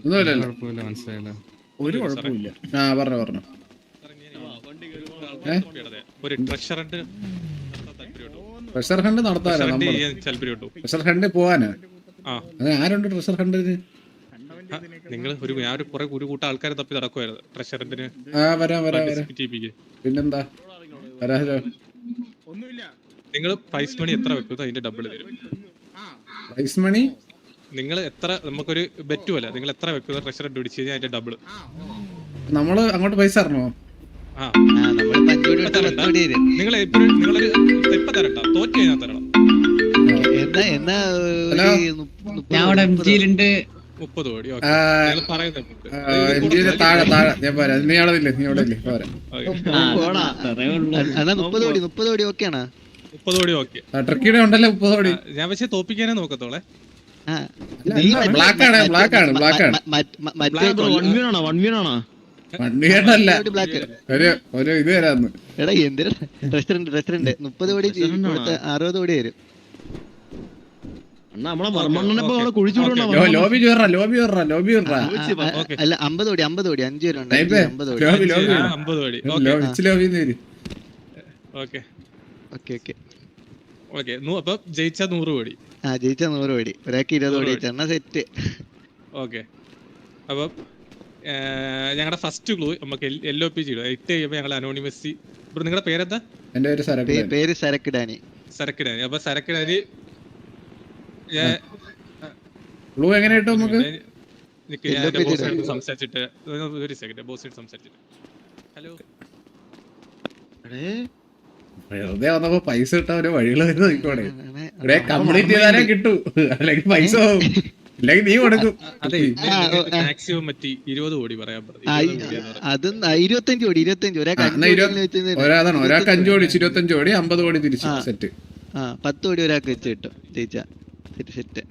ഒന്നുമില്ലല്ലോ. കുഴപ്പമില്ല, മനസ്സിലായില്ല. ഒരു കുഴപ്പമില്ല. പറഞ്ഞു. ഒരു ട്രഷറിന്റെ ട്രഷർ ഹണ്ട് നടത്താനോ? ട്രഷർ ഹണ്ട് പോവാനോ? ആരുണ്ട് ട്രഷർ ഹണ്ടിന്? നിങ്ങൾ ഞാൻ ഒരു കൂട്ടം ആൾക്കാരെ തപ്പി നടക്കുമായിരുന്നു ട്രഷറിന്റെ. പിന്നെന്താ വരാലോ. ഒന്നുമില്ല. നിങ്ങൾ പ്രൈസ് മണി എത്ര വെക്കുന്നത് അതിന്റെ ഡബിൾ തരും. പ്രൈസ് മണി നിങ്ങൾ എത്ര, നമുക്കൊരു ബെറ്റ് പോലെ നിങ്ങൾ എത്ര വെക്കുന്ന ട്രഷർ പിടിച്ചു കഴിഞ്ഞാൽ അതിന്റെ ഡബിൾ നമ്മള് അങ്ങോട്ട് പൈസ തരണോ? നിങ്ങൾ നിങ്ങളൊരു ഇപ്പൊ തരണ്ട, തോറ്റ് കഴിഞ്ഞാൽ തരണം. 30 കോടി എന്റെ താഴെ ഞാൻ പോരാ. നീ അവിടെ ഇല്ലേ? നീ അവിടെ ഇല്ലേ? പോരാ. 30 കോടി ഓക്കെയാണ്. 30 കോടി ഓക്കെ. ട്രക്കിയുടെ ഉണ്ടല്ലോ 30 കോടി. ഞാൻ പക്ഷേ തോപ്പിക്കാനേ നോക്കത്തോളെ. ബ്ലാക്ക് ആണ്. വണ്ടിയേട്ടല്ല, ഒരു ഇത് തരാന്ന്. എടാ എന്തിനാ റെസ്റ്റോറന്റ് 30 കോടി 60 കോടി വരും. ലോബി ചോറാ. അല്ല 50 കോടി 5 പേരുണ്ട്. 50 കോടി. അപ്പൊ ജയിച്ച 100 കോടി. ജയിച്ച 100 കോടി. ഒരാൾക്ക് 20 കോടി വെച്ചാ സെറ്റ്. ഓക്കെ, അപ്പൊ ഞങ്ങളുടെ ഫസ്റ്റ് ക്ലൂ നമുക്ക് LOP ചെയ്തു. 8 കഴിയുമ്പോ ഞങ്ങൾ അനോണിമസി. നിങ്ങളുടെ പേരെന്താ? എന്റെ പേര് സരക്ക് ഡാനി. അപ്പൊ സരക്ക് ഡാനി ക്ലൂ എങ്ങനെ കിട്ടും നമുക്ക്? സംസാരിച്ചിട്ട് ഒരു സെക്കൻഡ് ബോസ് സംസാരിച്ചിട്ട്. ഹലോ, വെറുതെ വന്നപ്പോ പൈസ കിട്ടാൻ ഒരു വഴികൾ നോക്കോടെ. ഇവിടെ കംപ്ലീറ്റ് ചെയ്താലേ കിട്ടൂ, അല്ലെങ്കിൽ പൈസ പോകും, ഇല്ലെങ്കിൽ നീ കൊടുക്കും. അതെ, മാക്സിമം 20 കോടി പറയാൻ പറഞ്ഞു. അതും 25 കോടി. ഒരാൾക്ക് 5 കോടി 25 കോടി 50 കോടി തിരിച്ചു സെറ്റ്. 10 കോടി ഒരാൾക്ക് വെച്ച് കിട്ടും ജയിച്ച സെറ്റ്.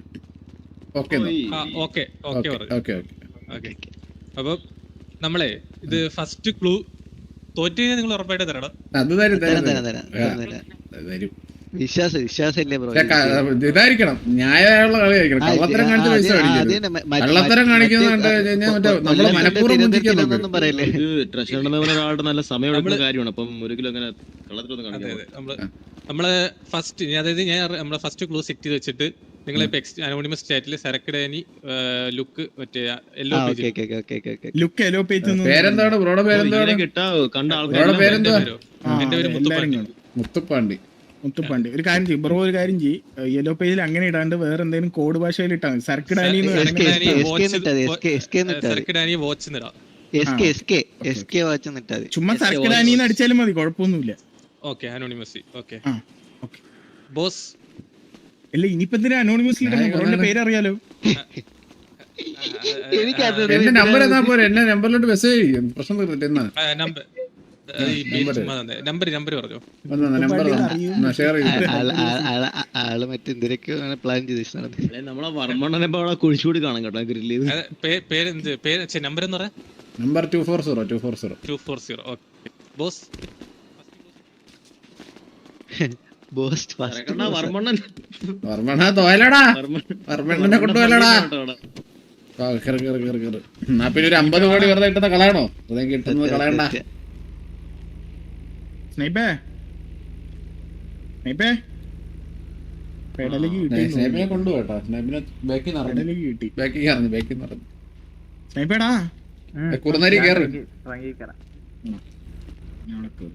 അപ്പൊ നമ്മളെ ഇത് ഫസ്റ്റ് ക്ലൂ തോറ്റ് കഴിഞ്ഞാൽ നിങ്ങൾ ഉറപ്പായിട്ട് തരണം. അത് വിശ്വാസമില്ലേ ബ്രോ? ഇതായിരിക്കണം, ന്യായമുള്ള കളിയായിരിക്കണം. കള്ളത്തരം കാണിച്ച് പൈസ മേടിക്കരുത്. കള്ളത്തരം കാണിക്കുന്നത് നമ്മളെ മനഃപൂർവ്വം ഒന്നും പറയല്ലേ. ഒരാളുടെ നല്ല സമയമെടുക്കുന്ന കാര്യമാണ്. അപ്പം ഒരിക്കലും അങ്ങനെ കള്ളത്തിലൊന്നും കാണിക്കുന്നത് നമ്മളെ ഫസ്റ്റ്, അതായത് ഞാൻ നമ്മളെ ഫസ്റ്റ് ക്ലൂ സെറ്റ് ചെയ്ത് വെച്ചിട്ട് നിങ്ങളെ അനോണിമസ് ചാറ്റിൽ സരക്ക് ഡാനി ലുക്ക് മറ്റേ പേരെന്താണ് ബ്രോയുടെ? പേരെന്താണ്? എന്റെ പേര് മുത്തുപ്പാണ്ടി. ഒരു കാര്യം ചെയ്യും ബ്രോ, ഒരു കാര്യം ചെയ്യും, യെല്ലോ പേജിൽ അങ്ങനെ ഇടാണ്ട് വേറെ എന്തെങ്കിലും കോഡ് ഭാഷയിൽ ഇട്ടാൽ മതി. സരക്ക് ഡാനി ചുമ്മാ സരക്ക് ഡാനി അടിച്ചാലും മതി, കുഴപ്പമൊന്നുമില്ല. Okay, anonymous. Okay boss. അല്ല ഇനിയിപ്പോ എന്തിനാ അനോണിമസിൽ ബ്രോന്റെ പേരറിയാലോ. എന്റെ നമ്പർ എന്നാ പോരെ, എന്നെ നമ്പറിലോട്ട് മെസ്സേജ് ചെയ്യും. പ്രശ്നം തീർന്നിട്ട് നമ്പർ പറഞ്ഞു. ആള് മറ്റെന്തിനൊക്കെ പ്ലാൻ ചെയ്ത് നമ്മളെ വർമ്മണ്ണനെ കുഴിച്ചുകൂടി കാണാം കേട്ടോ. പേര് നമ്പർ എന്ന് പറയാ നമ്പർ 240. ബോസ് വർമ്മണ്ണ തോയലടാ, വർമ്മണ്ണനെ കൊണ്ടുപോയല്ലടാ. എന്നാ പിന്നെ ഒരു 50 കോടി വെറുതെ കിട്ടുന്ന കളയണോ? വെറുതെ കിട്ടുന്നത് കളയണ്ട. സ്നൈപ്പിനെ കൊണ്ടുപോട്ടോ. സ്നൈപ്പിനെ ബാക്കി കുറുനരി കയറി.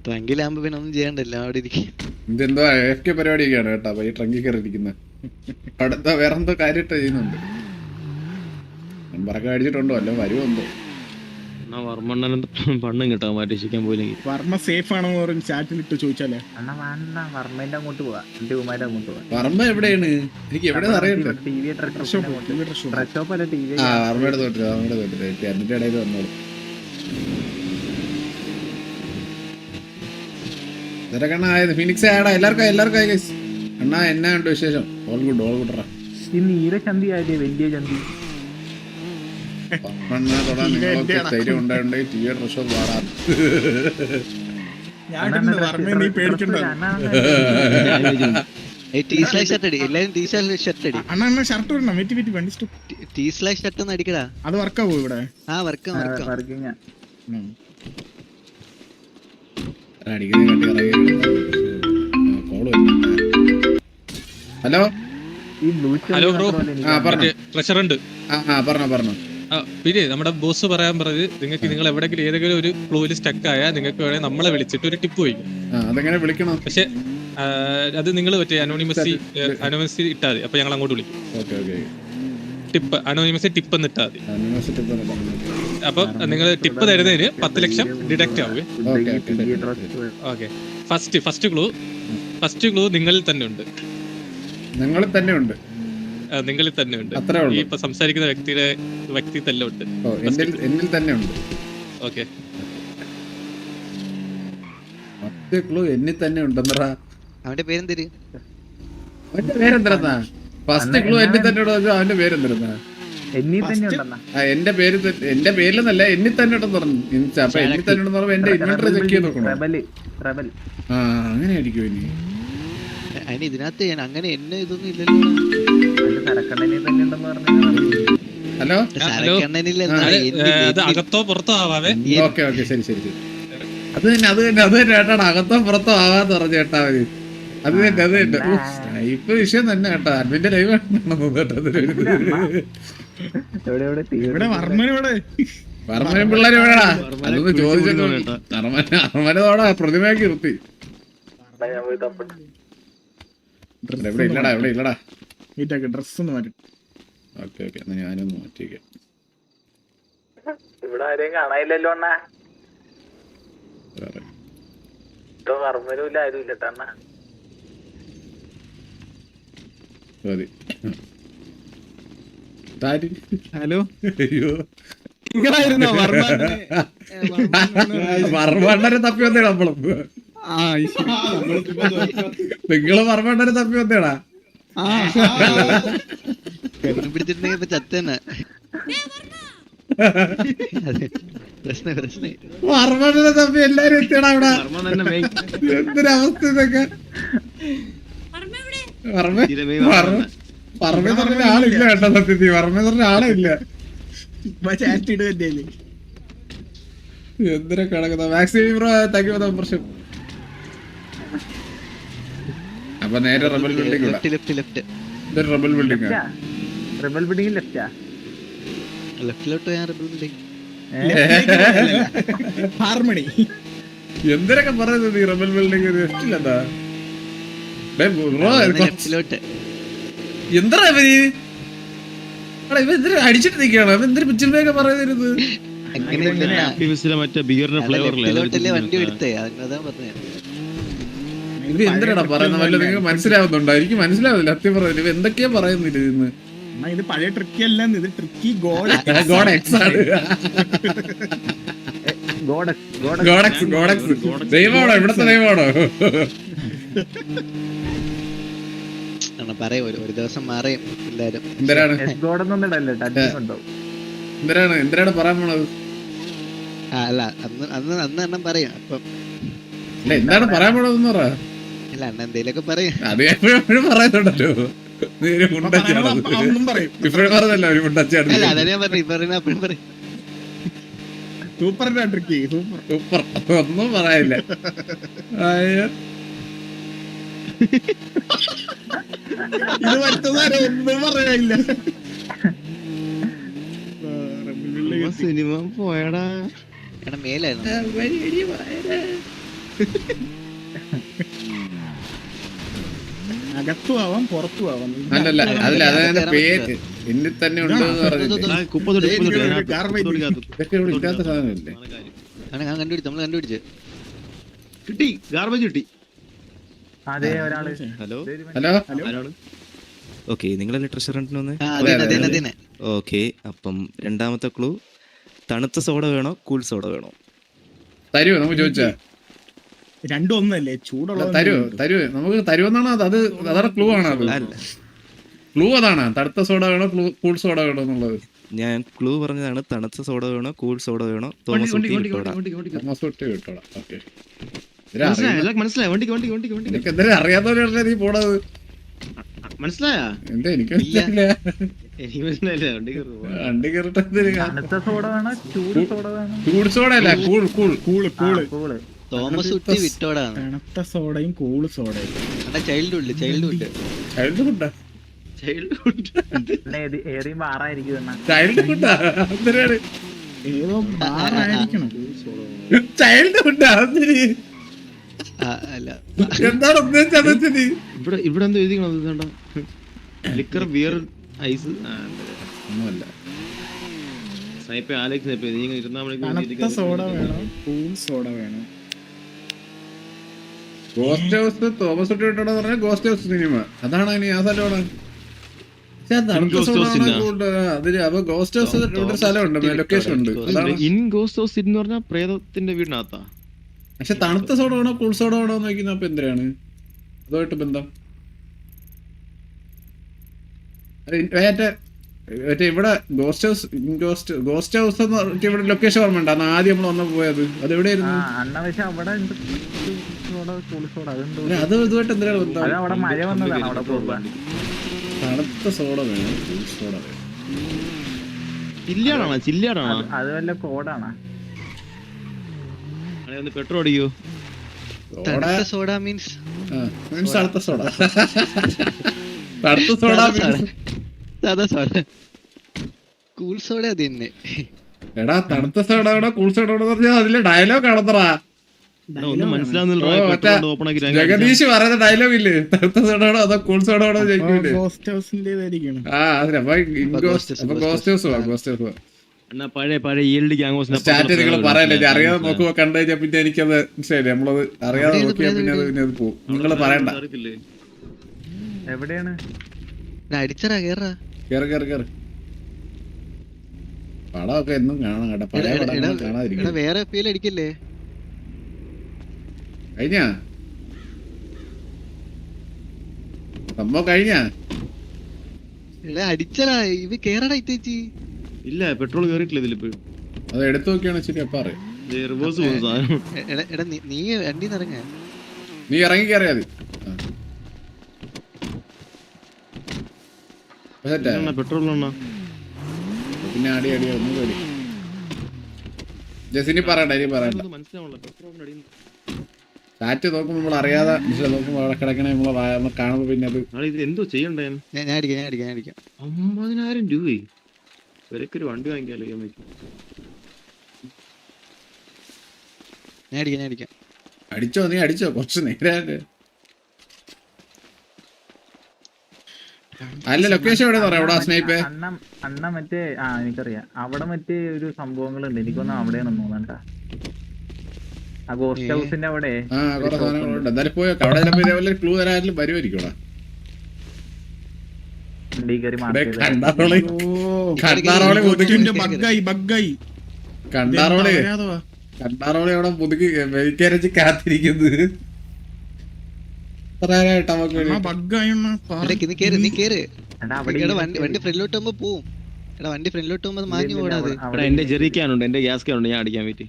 ട്രങ്കിലാകുമ്പോ പിന്നെ ഒന്നും ചെയ്യണ്ടല്ലോ, അവിടെ ഇരിക്കും. ഇതെന്തോ AFK പരിപാടിയൊക്കെയാണ് കേട്ടോ ഈ ട്രങ്കിൽ കയറി ഇരിക്കുന്നത്. അടുത്ത വേറെന്തോ കാര്യമായിട്ട് ചെയ്യുന്നുണ്ട്. നമ്പറൊക്കെ അടിച്ചിട്ടുണ്ടോ? അല്ലോ വരുമെന്തോ. വർമ്മണ്ണനും പണ്ണും കിട്ടാൻ മാറ്റിക്കാൻ പോയില്ലെങ്കിൽ വർമ്മ സേഫ് ആണോ ചാറ്റിൽ ഇട്ട് ചോദിച്ചാലേ. വർമ്മ എവിടെയാണ്? എനിക്ക് എവിടെ അറിയണ്ടേ? വർമ്മയുടെ തോട്ടില്ല, അതിന്റെ ഇടയിൽ വന്നോളൂ. കണ്ണ ആയത് ഫിനിക്സ് ആയടാ. എല്ലാവർക്കും ആയി ഗൈസ്. അണ്ണാ എന്നാ ഉണ്ട് വിശേഷം? ഓൾ ഗുഡ് റാ. ധൈര്യം ഉണ്ടായിട്ടുണ്ടെങ്കിൽ TV ഡ്രസ്സോ പാടാം. ടീ/ഷർട്ട് അടി, എല്ലാരും ടീ/ഷർട്ട് അടി. അണ്ണ ഷർട്ട് ഇടണം. വെറ്റി വണ്ടി സ്റ്റോപ്പ്. ടീ/ഷർട്ട് ഒന്ന് അടിക്കടാ. അത് വർക്കാവോ ഇവിടെ? ആ വർക്കാം. ഹലോ ഹലോ ബ്രോ, പറഞ്ഞു ട്രഷർ ഉണ്ട്. പറഞ്ഞു. പിന്നെ നമ്മുടെ ബോസ് പറയാൻ പറഞ്ഞത് നിങ്ങൾക്ക് നിങ്ങൾ എവിടെയെങ്കിലും ഏതെങ്കിലും ഒരു ക്ലൂവിൽ സ്റ്റക്ക് ആയാൽ നിങ്ങൾക്ക് വേണമെങ്കിൽ നമ്മളെ വിളിച്ചിട്ട് ഒരു ടിപ്പ് ചോദിക്കും. അതെങ്ങനെ വിളിക്കണം? പക്ഷെ അത് നിങ്ങൾ മറ്റേ അനോണിമസി ഇട്ടാൽ മതി. അപ്പൊ ഞങ്ങൾ അങ്ങോട്ട് വിളിക്കും. ടിപ്പ് അനോണിമസി ടിപ്പ് എന്ന് ഇട്ടാൽ മതി. അപ്പൊ നിങ്ങൾ ടിപ്പ് തരുന്നതിന് 10 ലക്ഷം ഡിഡക്റ്റ് ആവുക. ഓക്കെ. ഫസ്റ്റ് ക്ലൂ നിങ്ങളിൽ തന്നെ ഉണ്ട്. നിങ്ങളിൽ തന്നെ ഉണ്ട്. ഈ ഇപ്പൊ സംസാരിക്കുന്ന വ്യക്തി തന്നെ ഉണ്ട്. എന്നിൽ തന്നെ ഉണ്ട്. ഓക്കെ. ക്ലൂ എന്നിൽ തന്നെ ഉണ്ടെന്നറാ. അവന്റെ പേരെന്തര്? അവന്റെ പേരെന്തരെന്നാ? ഫസ്റ്റ് ക്ലൂ എന്നിൽ തന്നെ ഉണ്ടോ? അവന്റെ പേരെന്തരെന്നാ? എന്റെ പേരിലെന്നല്ല, എന്നിൽ തന്നെ ഉണ്ടെന്ന് പറഞ്ഞു. അപ്പൊ എന്നിൽ തന്നെ ഉണ്ടെന്ന് പറയുമ്പോ എന്റെ ഇൻവെന്ററി ചെക്ക് ചെയ്ത് നോക്കണം. അങ്ങനെ ആയിരിക്കും ഇനി. അതിന് ഇതിനകത്ത് അങ്ങനെ എന്നെ ഇതൊന്നും ഇല്ലല്ലോ. ഹലോ അകത്തോ പുറത്തോ ആവാതെ. ഓക്കെ ശരി. അത് തന്നെ കേട്ടാ. അകത്തോ പുറത്തോ ആവാന്ന് പറഞ്ഞു കേട്ടാ മതി. അത് തന്നെ ഇപ്പൊ വിഷയം തന്നെ കേട്ടോ. അഡ്മിന്റെ ലൈവ് വർമ്മനും പിള്ളേരും എവിടെടാ? അതൊന്ന് ചോദിച്ചിട്ട് അർമ്മനോടാ പ്രതിമയാക്കി നിർത്തി. ഇവിടെ ഇല്ലടാ. ഡ്രസ് ഒന്ന് മാറ്റി. ഓക്കെ എന്നാ ഞാനൊന്ന് മാറ്റിക്കാം. ഇവിടെ ആരെയും കാണാനില്ലല്ലോ അണ്ണാ. വർമ്മനുമില്ല, ആരും ഇല്ലട്ടാ അണ്ണാ. ഹലോ, അയ്യോ നിങ്ങളായിരുന്നോ വർമ്മണ്ണനെ തപ്പി വന്നേടാ നമ്മളും. നിങ്ങള് വർമ്മണ്ണനെ തപ്പി വന്നേടാ. പിടിച്ചിട്ടുണ്ടെങ്കിൽ ഇപ്പൊ ചത്തന്നെ. വർമ്മണ്ണനെ തപ്പി എല്ലാരും എത്തിയടാ അവിടെ. എന്തൊരവസ്ഥ ഇതൊക്കെ. വർമ്മ പറഞ്ഞ ആളില്ല കേട്ടോ. സത്യത്തിൽ വർമ്മ പറഞ്ഞ ആളില്ല. എന്തിനാ കിടക്കുന്ന മാക്സിമം ബ്രോ താങ്ക് മെമ്പർഷിപ്പ്. അപ്പൊ നേരെ റബൽ ബിൽഡിംഗ് റബൽ ബിൽഡിംഗ് ഹാർമണി എന്തിനൊക്കെ പറയുന്നത്? ഈ റബൽ ബിൽഡിംഗ് ലെഫ്റ്റിലെന്താ? എന്താ ഇവ അടിച്ചിട്ട് നിൽക്കുകയാണ്. അവൻ എന്തൊരു പിച്ചിലൊക്കെ പറയുന്നത്? ഇത് എന്തിനാടാ പറയുന്നത്? വല്ല നിങ്ങൾക്ക് മനസ്സിലാവുന്നുണ്ടോ? എനിക്ക് മനസ്സിലാവുന്നില്ല സത്യം പറയുന്നത്. ഇവ എന്തൊക്കെയാ പറയുന്നില്ല ഇന്ന്. ഇത് പഴയ ട്രിക്കി അല്ല, ഇത് ട്രിക്കി ഗോഡ് എക്സ് ആണ്. ഗോഡക്സ് ദൈവമാണോ? ഇവിടത്തെ ദൈവമാണോ? പറയും ഒരു ദിവസം മാറിയും എല്ലാരും. എന്തിനാണ് പറയാൻ പോണത്? അല്ല അന്ന് എണ്ണം പറയും. അപ്പം എന്താണ് പറയാൻ പോണതെന്ന് പറ. ഇല്ല അണ്ണ എന്തേലൊക്കെ പറയും. അത് എപ്പോഴും പറയുന്നുണ്ടല്ലോ. ഇപ്പോഴും പറഞ്ഞല്ലോ ഒരു മുണ്ടച്ചാണ്. അല്ല അതാ ഞാൻ പറഞ്ഞു. പറയുന്ന അപ്പോഴും പറയും. Super tricky super. ഒന്നും പറയാനില്ല. ഇത് മറ്റൊന്നും ഒന്നും പറയാനില്ല. സിനിമ പോയടാ. എടാ മേലായിരുന്നു. അകത്തും ആവാം പുറത്തും ആവാം. അല്ലല്ല അതിൽ അതായത് പേര് എന്നിൽ തന്നെ ഉണ്ട് എന്ന് പറഞ്ഞിട്ട് ഇതൊക്കെ ഇവിടെ ഇല്ലാത്ത സാധനമല്ലേ? ഞാൻ കണ്ടുപിടിച്ചു. നമ്മള് കണ്ടുപിടിച്ച് കിട്ടി. ഗാർബേജ് കിട്ടി. Hello hello. ഓക്കെ, നിങ്ങളല്ലേ ട്രഷർ ഹണ്ടിന് അതന്നെ. ഓക്കെ, അപ്പം രണ്ടാമത്തെ ക്ലൂ തണുത്ത സോഡ വേണോ കൂൾ സോഡ വേണോ? തരുവോ നമുക്ക് ചോദിച്ചാ? രണ്ടും ഒന്നല്ലേ? ചൂടുള്ള തരുവോ നമുക്ക് തരുമെന്നാണ്. അത് അതാണ് ക്ലൂ ആണ്. അത് ക്ലൂ അതാണ്. തണുത്ത സോഡ വേണോ കൂൾ സോഡ വേണോ എന്നുള്ളത്. ഞാൻ ക്ലൂ പറഞ്ഞതാണ്. തണുത്ത സോഡ വേണോ കൂൾ സോഡ വേണോ? തോമസ് മനസ്സിലായി. എന്തെങ്കിലും അറിയാത്തവരല്ലേ നീ പോണത്? മനസ്സിലായാ? എന്താ എനിക്ക് മനസ്സിലായില്ല. എനിക്ക് മനസ്സിലായില്ല. വണ്ടി കയറും. വണ്ടി കയറിട്ട് എന്തിന് തണുത്ത സോഡ വേണോ ചൂട് സോഡ വേണോ? ചൂട് സോഡ അല്ല, cool cool. Cool cool cool. Thomas കുട്ടി വിറ്റോടാണ്. തണുത്ത സോഡയും കൂള് സോഡയും. അതാ ചൈൽഡ്ഹുഡ് ചൈൽഡ്ഹുഡ് ചൈൽഡ്ഹുഡ് ഏറിയും മാറായിരിക്കും എന്നാ. ചൈൽഡ്ഹുഡ് എന്തിനാണ് ഏതോ ബാറായിരിക്കണം. ചൈൽഡ്ഹുഡ് എന്തിന്? അല്ല എന്താണ് ഉദ്ദേശിച്ചത്? ഇവിടെ എന്തോ എഴുതിക്കണോ? ലിക്കർ ബിയർ ഐസ് ഒന്നുമല്ല. സ്നൈപ്പ് ആലേക്ക് സ്നൈപ്പ് നീ ഇരുന്നാ തണുത്ത സോഡ വേണോ കൂൾ സോഡ വേണോ? ഗോസ്റ്റ് ഹൗസ് തോമസ് കുട്ടി വിട്ടോന്ന് പറഞ്ഞാൽ ഗോസ്റ്റ് ഹൗസ് സിനിമ അതാണ്. ഇനി ആ സ്ഥലമാണ്. അപ്പൊ ഗോസ്റ്റ് ഹൗസ് ഇവിടെ സ്ഥലമുണ്ട്, ലൊക്കേഷൻ ഉണ്ട്. ഇൻ ഗോസ്റ്റ് ഹൗസ് എന്ന് പറഞ്ഞാൽ പ്രേതത്തിന്റെ വീടിനകത്താ. പക്ഷെ തണുത്ത സോഡ വേണോ കൂൾ സോഡ വേണോ എന്ന് നോക്കുന്ന അപ്പൊ എന്തിനാണ് അതുമായിട്ട് ബന്ധം? മറ്റേ ഇവിടെ ഗോസ്റ്റ് ഹൗസ് ഗോസ്റ്റ് ഹൗസ് എന്ന് പറഞ്ഞിട്ട് ഇവിടെ ലൊക്കേഷൻ ഓർമ്മ ഉണ്ട്. അന്ന് ആദ്യം നമ്മൾ വന്ന് പോയത് അത് എവിടെയായിരുന്നു? അണ്ണ പക്ഷെ അവിടെ സോഡ കൂള് സോഡ അതുണ്ടോ? അത് ഇതുമായിട്ട് എന്തിനാണ് ബന്ധം? അത് അവിടെ മഴ വന്നതാണ് അവിടെ പോകുമ്പോ. തണുത്ത സോഡ വേണം കൂൾ സോഡ വേണം. ചില്ലാടാണോ? ചില്ലാടാണോ? അത് വല്ല കോഡാണ്. ഒന്ന് പെട്രോൾ അടിക്കോ? തണുത്ത സോഡ മീൻസ് തണുത്ത സോഡ തണുത്ത സോഡ സാധാ സോഡ. കൂൾ സോഡ അത് തന്നെ. എടാ തണുത്ത സോഡ വേണോ കൂൾ സോഡ വേണോ പറഞ്ഞാൽ അതിലെ ഡയലോഗ് കാണത്തറാ. ഒന്നും മനസ്സിലാവുന്നില്ല. ജഗദീഷ് പറയുന്ന ഡയലോഗ് ഇല്ലേ? തണുത്ത സോഡ വേണോ അതോ കൂൾ സോഡ വേണോ ചോദിക്കൂലേ? ഗോസ്റ്റ് ഹൗസിന്റേതായിരിക്കണം. ആ അതിന് ഗോസ്റ്റ് ഹൗസ് പോവാ. എന്നാ പഴയ ELD ഗ്യാങ് ഹൗസിനെ സ്റ്റാർട്ട് നിങ്ങൾ പറയല്ലേ, അറിയാതെ നോക്കുമ്പോ കണ്ടു കഴിഞ്ഞാൽ പിന്നെ എനിക്കത് മനസ്സിലായില്ലേ? നമ്മളത് അറിയാതെ നോക്കിയാൽ പിന്നെ അത് പോകും. നിങ്ങള് പറയണ്ട. എവിടെയാണ്? അടിച്ചറാ കേറാ. കേറ് കേറ് കേറ്. പടമൊക്കെ എന്നും കാണാം കേട്ടോ. പഴയ പടം കാണാതിരിക്കും. വേറെ ഫീൽ അടിക്കല്ലേ? കഴിഞ്ഞാ സംഭവം കഴിഞ്ഞാ? അടിച്ചറാ ഇവ കേറടാ ഇത്തേച്ചി. ഇല്ല പെട്രോൾ കയറിയിട്ടില്ല ഇതിലിപ്പോഴും. അത് എടുത്തു നോക്കിയാണ് ശരി. അപ്പൊ അറിയാം. റിവേഴ്സ് പോകുന്ന സാധനം. എടാ നീ വണ്ടി നിറങ്ങ. നീ ഇറങ്ങി കയറിയാ മതി. പെട്രോൾ പിന്നെ അടി അടി ഒന്നും പേടി. ജസിനി പറയണ്ട, ഇനി പറയണ്ട. മനസ്സിലാവണല്ലോ പെട്രോളിന്റെ അടിയിൽ കാറ്റ് നോക്കുമ്പോ നമ്മൾ അറിയാതെ നോക്കുമ്പോ അവിടെ കിടക്കണ നമ്മളെ കാണുമ്പോ പിന്നെ അത് ഇത് എന്തോ ചെയ്യണ്ടേ? ഞാൻ അടിക്കാം. 50,000 രൂപ ഒരു വണ്ടി വാങ്ങിക്കാലോ. ഞാൻ അടിക്കാം. അടിച്ചോ, നീ അടിച്ചോ കുറച്ച് നേരം. അല്ല ലൊക്കേഷൻ എവിടെ പറയാം? എവിടെ സ്നൈപ്പേ? അണ്ണ മറ്റേ എനിക്കറിയാം. അവിടെ മറ്റേ ഒരു സംഭവങ്ങളുണ്ട്. എനിക്കൊന്നും അവിടെയാണെന്ന് തോന്നണ്ട. ആ ഗോസ്റ്റ് ഹൗസിന്റെ അവിടെ കുറെ സാധനങ്ങളുണ്ട്. എന്തായാലും പോയോ അവിടെ ചിലപ്പോ ഇതേപോലെ ക്ലൂ തരാനും വരുമായിരിക്കും. കണ്ടാറോളി അവിടെ പുതുക്കി വെയിറ്റരച്ച് കാത്തിരിക്കുന്നത്. വണ്ടി ഫ്രണ്ടിലോട്ട് പോകുമ്പോ പോവും. എടാ വണ്ടി ഫ്രണ്ടിലോട്ട് പോകുമ്പോ മാഞ്ഞു പോടാതെ. എന്റെ ജെറിക്കാനുണ്ട്, എന്റെ ഗ്യാസ് ക്യാനുണ്ട്, ഞാൻ അടിക്കാൻ പറ്റി.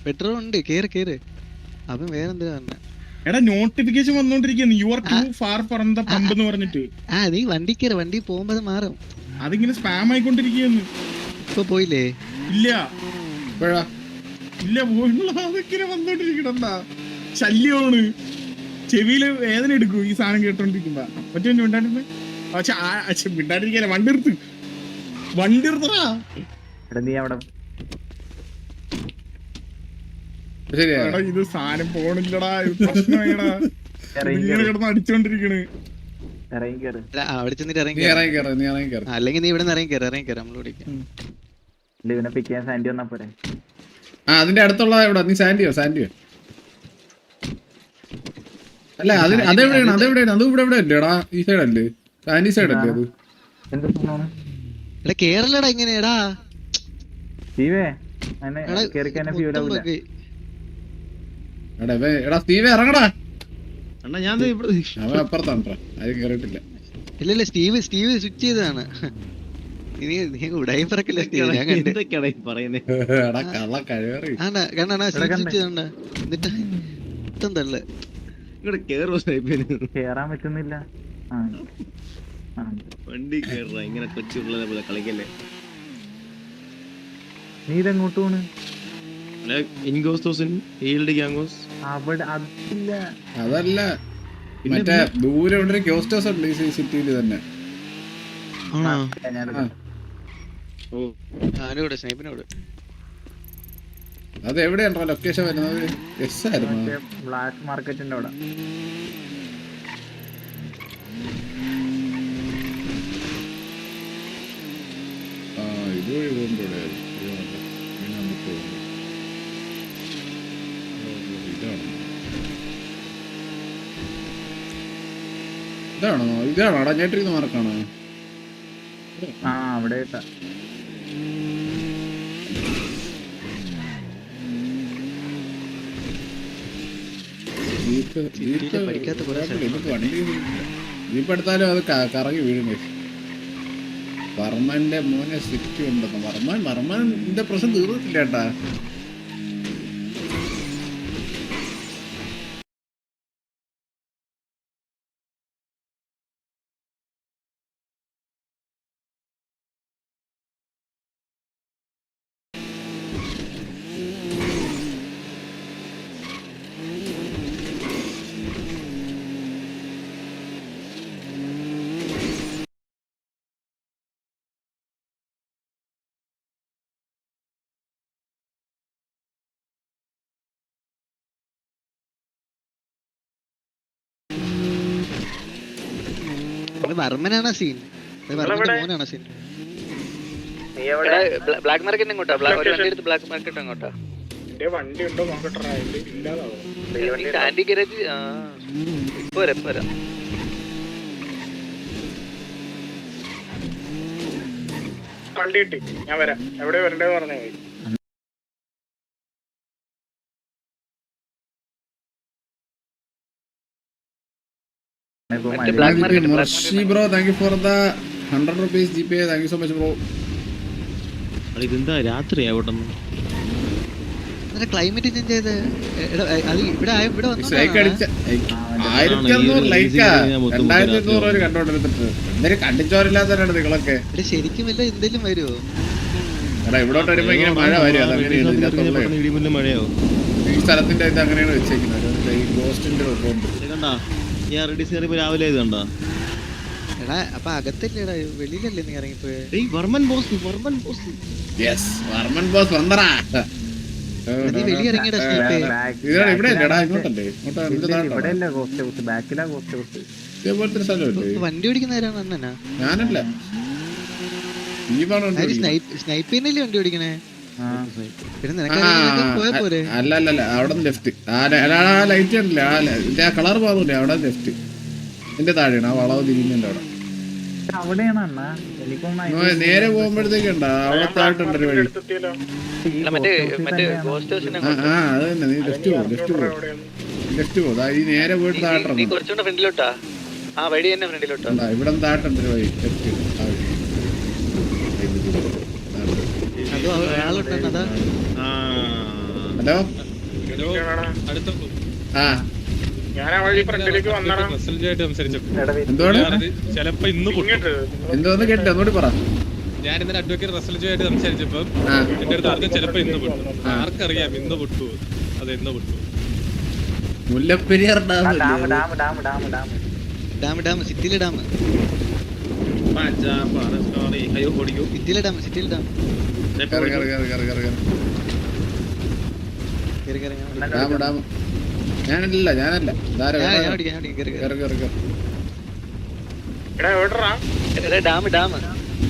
പെട്രോൾ ഉണ്ട്. കേറ്. അവൻ വേറെന്താ പറഞ്ഞ? എടാ നോട്ടിഫിക്കേഷൻ വന്നോണ്ടിരിക്കുന്നു. You are too far from the pump എന്ന് പറഞ്ഞിട്ട്. നീ വണ്ടി കയറി. വണ്ടി പോകുമ്പോ അത് മാറും. അതിങ്ങനെ സ്പാം ആയിക്കൊണ്ടിരിക്കുന്നു. ഇപ്പൊ പോയില്ലേ? ഇല്ല അതൊക്കെ വന്നോണ്ടിരിക്കണ ശല്യമാണ്. ചെവിയില് വേദന എടുക്കും ഈ സാധനം കേട്ടോണ്ടിരിക്കുമ്പോ. മറ്റേ മിണ്ടാണ്ടിരുന്ന് പക്ഷെ മിണ്ടാണ്ടിരിക്കാന. വണ്ടി നിർത്തടാ. നീ അവിടെ ഇത് സാധനം പോണില്ലടാ. ഇത് പ്രശ്നമായിടാ. ഇങ്ങനെ കിടന്ന് അടിച്ചോണ്ടിരിക്കണ്. അവിടെ ചെന്നിട്ട് ഇറങ്ങി. അല്ലെങ്കിൽ നീ ഇവിടെ നിന്ന് ഇറങ്ങി നമ്മൾ വിളിക്കാം. സാൻഡി വന്നാ പോരെ? അതിന്റെ അടുത്തുള്ള എവിടെ? നീ സാൻഡിയോ? അല്ല അതെവിടെയാണ്? അത് ഇവിടെ അല്ലേടാ? ഈ സൈഡ് അല്ലേ? സാൻഡി സൈഡ് അല്ലേ അത്? കേരളടാ എങ്ങനെയാടാ? എടാ സ്റ്റീവേ ഇറങ്ങടാ. ഞാൻ അവൻ അപ്പുറത്താണ്ടാ, ആരും കേറിയിട്ടില്ല. ഇല്ല സ്റ്റീവ് സ്വിച്ച് ചെയ്തതാണ്. ഉടായിപ്പറക്കില്ല സ്റ്റീവ്. ഞാൻ കള്ള കഴിവേറി എന്നിട്ട് തള്ളു ഇങ്ങോട്ട് കേറുവോ സ്നൈപ്പിന്? കേറാൻ പറ്റുന്നില്ല. ആ ആ. വണ്ടി കേറ ഇങ്ങനെ കൊച്ചുള്ളത് പോലെ കളിക്കല്ലേ. നീ ഇതെങ്ങോട്ട് പോണ്? ഇൻഗോസ്റ്റോസിൻ ഈൽഡ് ഗ്യാങ്കോസ് അവിടെ അതില്ല. അതല്ല, മറ്റേ ദൂരെ ഇവിടെ ഒരു ക്യോസ്റ്റോസ് ഉണ്ട് ഈ സിറ്റിയിൽ തന്നെ. ആണോ? ആ, അവനോട് സ്നൈപ്പിനോട് അത് എവിടെയാണോ ലൊക്കേഷൻ വരുന്നത്? എസ് ആയിരുന്നു. ബ്ലാക്ക് മാർക്കറ്റിന്റെ അവിടെ. ആ, ഇത് വഴി പോകുമ്പോൾ ഇതാണോ? ഇതാണോ അടഞ്ഞേട്ടിരിക്കുന്ന മാർക്കാണോ? ആ അവിടെ ഇട്ടാ. പഠിക്കാത്ത കുറെ ജീപ്പ് എടുത്താലും അത് കറങ്ങി വീഴും. വർമ്മന്റെ മോനെ സിറ്റി ഉണ്ടെന്ന്. വർമ്മന്റെ പ്രശ്നം തീർന്നിട്ടില്ല കേട്ടാ. വർമ്മനാണോ സീൻ? മോനാണോ സീൻ? ബ്ലാക്ക് മാർക്കറ്റ് എങ്ങോട്ടാ? ബ്ലാക്ക് മാർക്കറ്റ് എങ്ങോട്ടാ? വണ്ടി ഉണ്ടോ നോക്കട്ടെ. Aunty garage. ഇപ്പൊ വരാം വണ്ടി കിട്ടി, ഞാൻ വരാം. എവിടെ വരണ്ടേന്ന് പറഞ്ഞാ മതി. Mercy bro, thank you for the 100 rupees GPay. Thank you so much bro. ഇതെന്താ രാത്രിയാ ഇവിടെ? ക്ലൈമറ്റ് ചേഞ്ച് ചെയ്ത് ഇവിടെ ലൈക്ക് അടിച്ച 1200 ലൈക്കാ 2200 കണ്ടോണ്ടിരുന്നിട്ട് എന്തൊരു കണ്ടിച്ചോരില്ലാത്തവരാണ് നിങ്ങളൊക്കെ. ശരിക്കും വല്ല എന്തെങ്കിലും വരുമോ? എടാ ഇവിടോട്ട് വരുമ്പോ ഇങ്ങനെ മഴ വരും. അതങ്ങനെയാണ് മഴയോ? ഈ സ്ഥലത്തിന്റെ ഇത് അങ്ങനെയാണ് വെച്ചേക്കുന്നത്. ഗോസ്റ്റിന്റെ കണ്ടാ ഞാൻ റെഡി കയറിയപ്പോ രാവിലെ ഇത് കണ്ടാ? എടാ അപ്പൊ അകത്തല്ലേടാ, വെളിയിലല്ലേ നീ ഇറങ്ങിപ്പോയെ? വർമ്മൻ ബോസ് വന്നറാ. നീ വെളി ഇറങ്ങിയടാ. ഇവിടെ അല്ലേടാ, ഇങ്ങോട്ടല്ലേ? ഇവിടെയല്ല ഗോസ്റ്റ് ഹൗസ്, ബാക്കിലാ ഗോസ്റ്റ് ഹൗസ്. ഇതേപോലത്തെ സ്ഥലമല്ലേ? വണ്ടി ഓടിക്കുന്നവരാണ് അണ്ണനാ? ഞാനല്ല, സ്നൈപ്പ് ചെയ്യുന്നല്ലേ വണ്ടി ഓടിക്കണേ? പോയാ പോരെ? അല്ല അവിടെ ലെഫ്റ്റ്. ലൈറ്റ് ഉണ്ടല്ലേ, ആ കളർ മാറൂലേ, അവിടെ ലെഫ്റ്റ്. എന്റെ താഴെയാണ് ആ വളവ് തിരിഞ്ഞിന്റെ അവിടെ. അവിടെയാണ് അണ്ണാ. എനിക്കൊന്നും നേരെ പോകുമ്പോഴത്തേക്ക് ഉണ്ടോ അവിടെ താഴെട്ടുണ്ടൊരു വഴി. അത് തന്നെ, നീ ലെഫ്റ്റ് പോ. ഈ നേരെ പോയിട്ട് താഴെട്ടുണ്ട്. ഇവിടെ താഴെട്ടുണ്ടൊരു വഴി ലെഫ്റ്റ്. ഹലോ ആ ചിലപ്പോ ഇന്ന് എന്തോന്ന് കേട്ടോ? ഒന്നുകൂടി പറ. ഞാൻ ഇന്നലെ അഡ്വക്കേറ്റ് റസൽ ജോ ആയിട്ട് സംസാരിച്ചപ്പോ എന്റെ അടുത്ത് പറഞ്ഞു ചിലപ്പോ ഇന്ന് പൊട്ടും. ആർക്കറിയാം ഇന്ന് പൊട്ടുവോ? അത് എന്ന് പൊട്ടുവോ? മുല്ലപ്പെരിയാർ ഡാം, സിറ്റിയിലെ ഡാം, സിറ്റിയിലെ ഡാം, സിറ്റിയിലെ ഡാം. ഞാനല്ല ഡാം.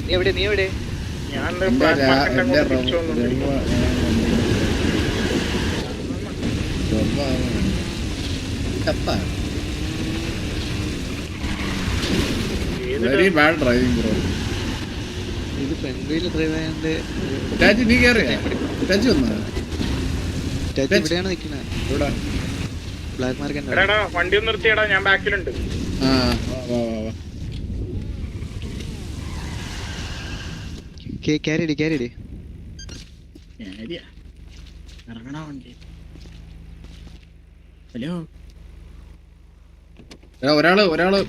നീ എവിടെ? Very bad driving bro. ഇത് പെൺകുയിൽ ഡ്രൈവ് ചെയ്യാണ്ട് നീ കേറിയാ വന്നാ ഇവിടെയാണ് നിൽക്കുന്നത്. ബ്ലാക്ക് മാർക്കറ്റ് വണ്ടി ഒന്ന് നിർത്തിയടാ, ഞാൻ ബാക്കിലുണ്ട്. ക്യാരി ഇറങ്ങണ വണ്ടി. ഹലോ ഒരാള്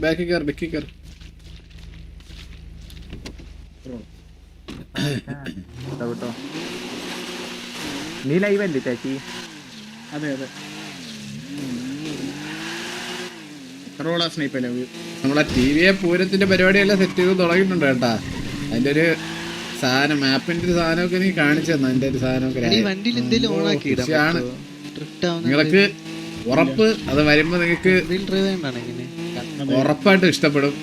ബാക്കിൽ കയറി ഡിക്കി കയറി. കേട്ടോ നീ ലൈവ് അല്ലേ ചേച്ചി? അതെ റോളാ സ്നൈപ്പല്ലേ നമ്മളെ TV പൂരത്തിന്റെ പരിപാടിയെല്ലാം സെറ്റ് ചെയ്ത് തുടങ്ങിയിട്ടുണ്ട് കേട്ടാ. അതിന്റെ ഒരു സാധനം മാപ്പിന്റെ ഒരു സാധനമൊക്കെ നീ കാണിച്ചു തന്നെ. അതിന്റെ ഒരു സാധനമൊക്കെ വണ്ടിയിൽ എന്തെങ്കിലും ഓണാക്കി നിങ്ങൾക്ക് ഉറപ്പ് അത് വരുമ്പോ നിങ്ങൾക്ക് ഡ്രൈവ് ചെയ്യണ്ടാണ് ഇങ്ങനെ ഉറപ്പായിട്ടും ഇഷ്ടപ്പെടും.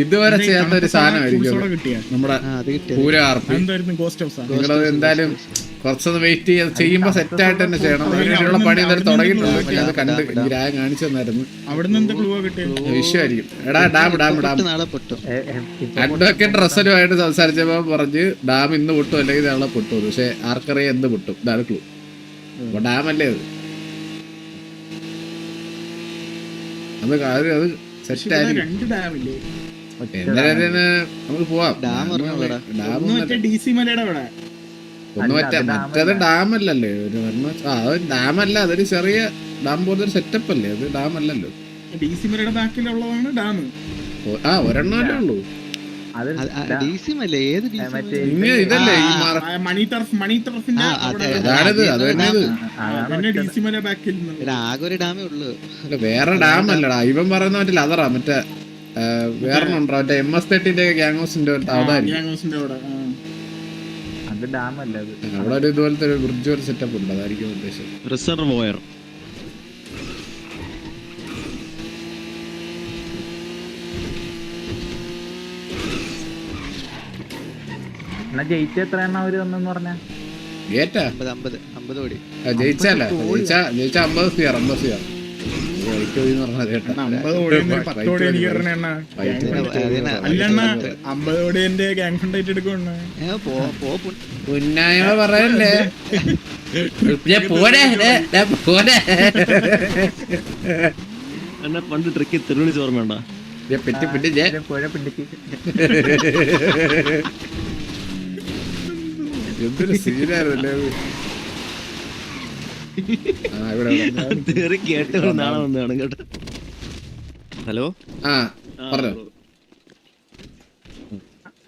ഇതുവരെ ചെയ്യാത്ത ഒരു സാധനമായിരിക്കും നമ്മുടെ പൂരം ആർപ്പി. നിങ്ങളത് എന്തായാലും കുറച്ചൊന്ന് വെയിറ്റ് ചെയ്ത് ചെയ്യുമ്പോ സെറ്റ് ആയിട്ട് തന്നെ ചെയ്യണം. അതിനുള്ള പണി എന്തായാലും തുടങ്ങിയിട്ടുണ്ട്. അത് കണ്ട് ഗ്രാഹം കാണിച്ചു തന്നായിരുന്നു. വിഷയമായിരിക്കും. എടാ ഡാം അഡ്വക്കേറ്റ് റസലുമായിട്ട് സംസാരിച്ചപ്പോ പറഞ്ഞ് ഡാം ഇന്ന് പൊട്ടും അല്ലെങ്കിൽ നാളെ പൊട്ടും. പക്ഷെ ആർക്കറിയാം എന്ത് പൊട്ടും. ഇതാണ് ക്ലൂ. അപ്പൊ ഡാം അല്ലേ അത് അത് സെറ്റ് ആയിരിക്കും. എന്തായാലും നമുക്ക് പോവാം. മറ്റേത് ഡാമല്ലല്ലേ അത് ഡാമല്ല. അതൊരു ചെറിയ ഡാം പോലത്തെ ഒരു സെറ്റപ്പ് അല്ലേ അത്. ഡാം അല്ലല്ലോ. ഒരെണ്ണല്ലേ ഉള്ളൂ. ഇതല്ലേ അതാണിത്. അത് വേറെ ഡാം അല്ലടാ. ഇവൻ പറയുന്ന മറ്റേ അതറാ മറ്റേ വേറെ ഉണ്ടോ മറ്റേ MS-13 ഗ്യാങ്സിന്റെ അതായിരിക്കും. അവിടെ ഒരു ഇതുപോലത്തെ ഒരു ബ്രിഡ്ജ് ഒരു സെറ്റപ്പ് ഉണ്ട്. അതായിരിക്കും ഉദ്ദേശം. റിസർവോയർ ജയിച്ച എത്ര എണ്ണം അവര് വന്നെന്ന് പറഞ്ഞ ജയിച്ചാ 50 CR 50 CR പറയല്ലേ. എന്നെ പണ്ട് ട്രിക്ക് തിരുവിളിച്ച് ഓർമ്മ എന്തൊരു സീനായിരുന്നല്ലേ. കേട്ട് നാളെ വന്നതാണ് കേട്ടോ. ഹലോ പറഞ്ഞോ.